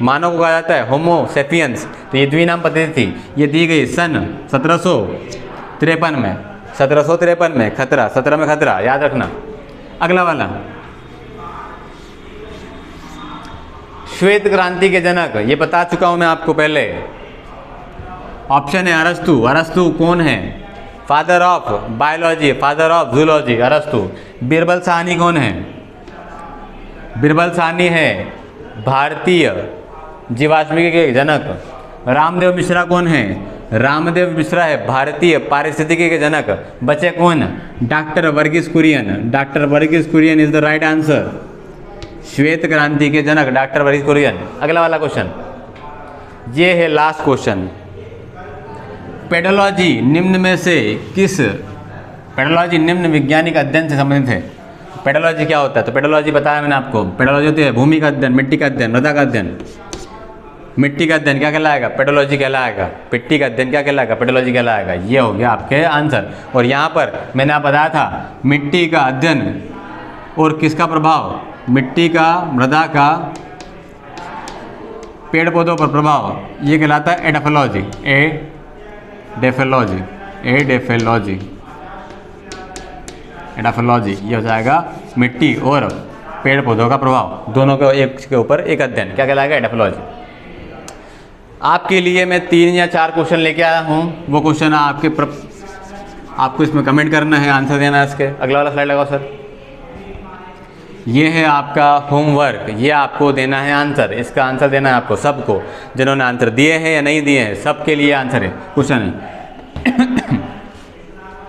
मानव को कहा जाता है होमो सेपियंस। तो ये द्विनाम पद्धति थी, ये दी गई सन 1753 में, 1753 में खतरा, 17 में खतरा, याद रखना। अगला वाला, श्वेत क्रांति के जनक, ये बता चुका हूं मैं आपको पहले। ऑप्शन है अरस्तु। अरस्तु कौन है? Father of biology, father of zoology, अरस्तु। बीरबल साहनी कौन है? बीरबल साहनी है भारतीय जीवाश्मिकी के जनक। रामदेव मिश्रा कौन है? रामदेव मिश्रा है भारतीय पारिस्थितिकी के जनक। बचे कौन? Doctor Verghese Kurien. Doctor Verghese Kurien is the right answer. श्वेत क्रांति के जनक डॉक्टर वर्गीस कुरियन। अगला वाला क्वेश्चन, ये है लास्ट क्वेश्चन। पेडोलॉजी निम्न में से किस, पेडोलॉजी निम्न वैज्ञानिक अध्ययन से संबंधित है। पेडोलॉजी क्या होता है? तो पेडोलॉजी बताया मैंने आपको। पेडोलॉजी होती है भूमि का अध्ययन, मिट्टी का अध्ययन, मृदा का अध्ययन। मिट्टी का अध्ययन क्या कहलाएगा? पेडोलॉजी कहलाएगा। मिट्टी का अध्ययन क्या कहलाएगा? पेडोलॉजी कहलाएगा। ये हो गया आपके आंसर। और यहाँ पर मैंने आप बताया था मिट्टी का अध्ययन और किसका प्रभाव, मिट्टी का, मृदा का, पेड़ पौधों पर प्रभाव, ये कहलाता है एडाफोलॉजी। Edaphology, edaphology, edaphology. ये हो जाएगा मिट्टी और पेड़ पौधों का प्रभाव, दोनों के एक के ऊपर एक अध्ययन, क्या कहलाएगा? एडाफोलॉजी। आपके लिए मैं 3 या 4 क्वेश्चन लेके आया हूँ। वो क्वेश्चन आपको इसमें कमेंट करना है, आंसर देना है इसके। अगला वाला स्लाइड लगाओ सर। ये है आपका होमवर्क, ये आपको देना है आंसर। इसका आंसर देना है आपको सबको, जिन्होंने आंसर दिए हैं या नहीं दिए हैं, सबके लिए आंसर है, क्वेश्चन है।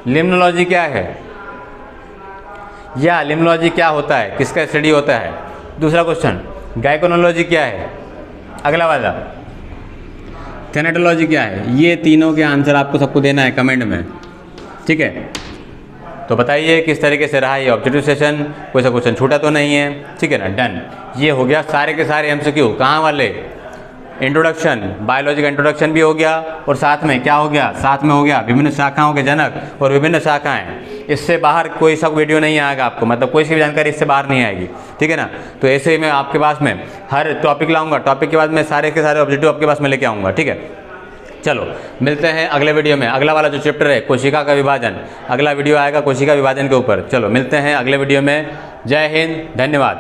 लिम्नोलॉजी क्या है, या लिम्नोलॉजी क्या होता है, किसका स्टडी होता है? दूसरा क्वेश्चन, गायकोनोलॉजी क्या है? अगला वाला, थैनेटोलॉजी क्या है? ये तीनों के आंसर आपको सबको देना है कमेंट में, ठीक है? तो बताइए किस तरीके से रहा ये ऑब्जेक्टिव सेशन, कोई सा क्वेश्चन छूटा तो नहीं है, ठीक है ना? डन। ये हो गया सारे के सारे एमसीक्यू। कहाँ वाले? इंट्रोडक्शन, बायोलॉजी का इंट्रोडक्शन भी हो गया, और साथ में क्या हो गया? साथ में हो गया विभिन्न शाखाओं के जनक और विभिन्न शाखाएं। इससे बाहर कोई सा वीडियो नहीं आएगा आपको, मतलब कोई सी भी जानकारी इससे बाहर नहीं आएगी, ठीक है ना? तो ऐसे ही मैं आपके पास में हर टॉपिक लाऊंगा, टॉपिक के बाद में सारे के सारे ऑब्जेक्टिव आपके पास में लेके आऊँगा, ठीक है? चलो मिलते हैं अगले वीडियो में। अगला वाला जो चैप्टर है कोशिका का विभाजन, अगला वीडियो आएगा कोशिका विभाजन के ऊपर। चलो मिलते हैं अगले वीडियो में। जय हिंद, धन्यवाद।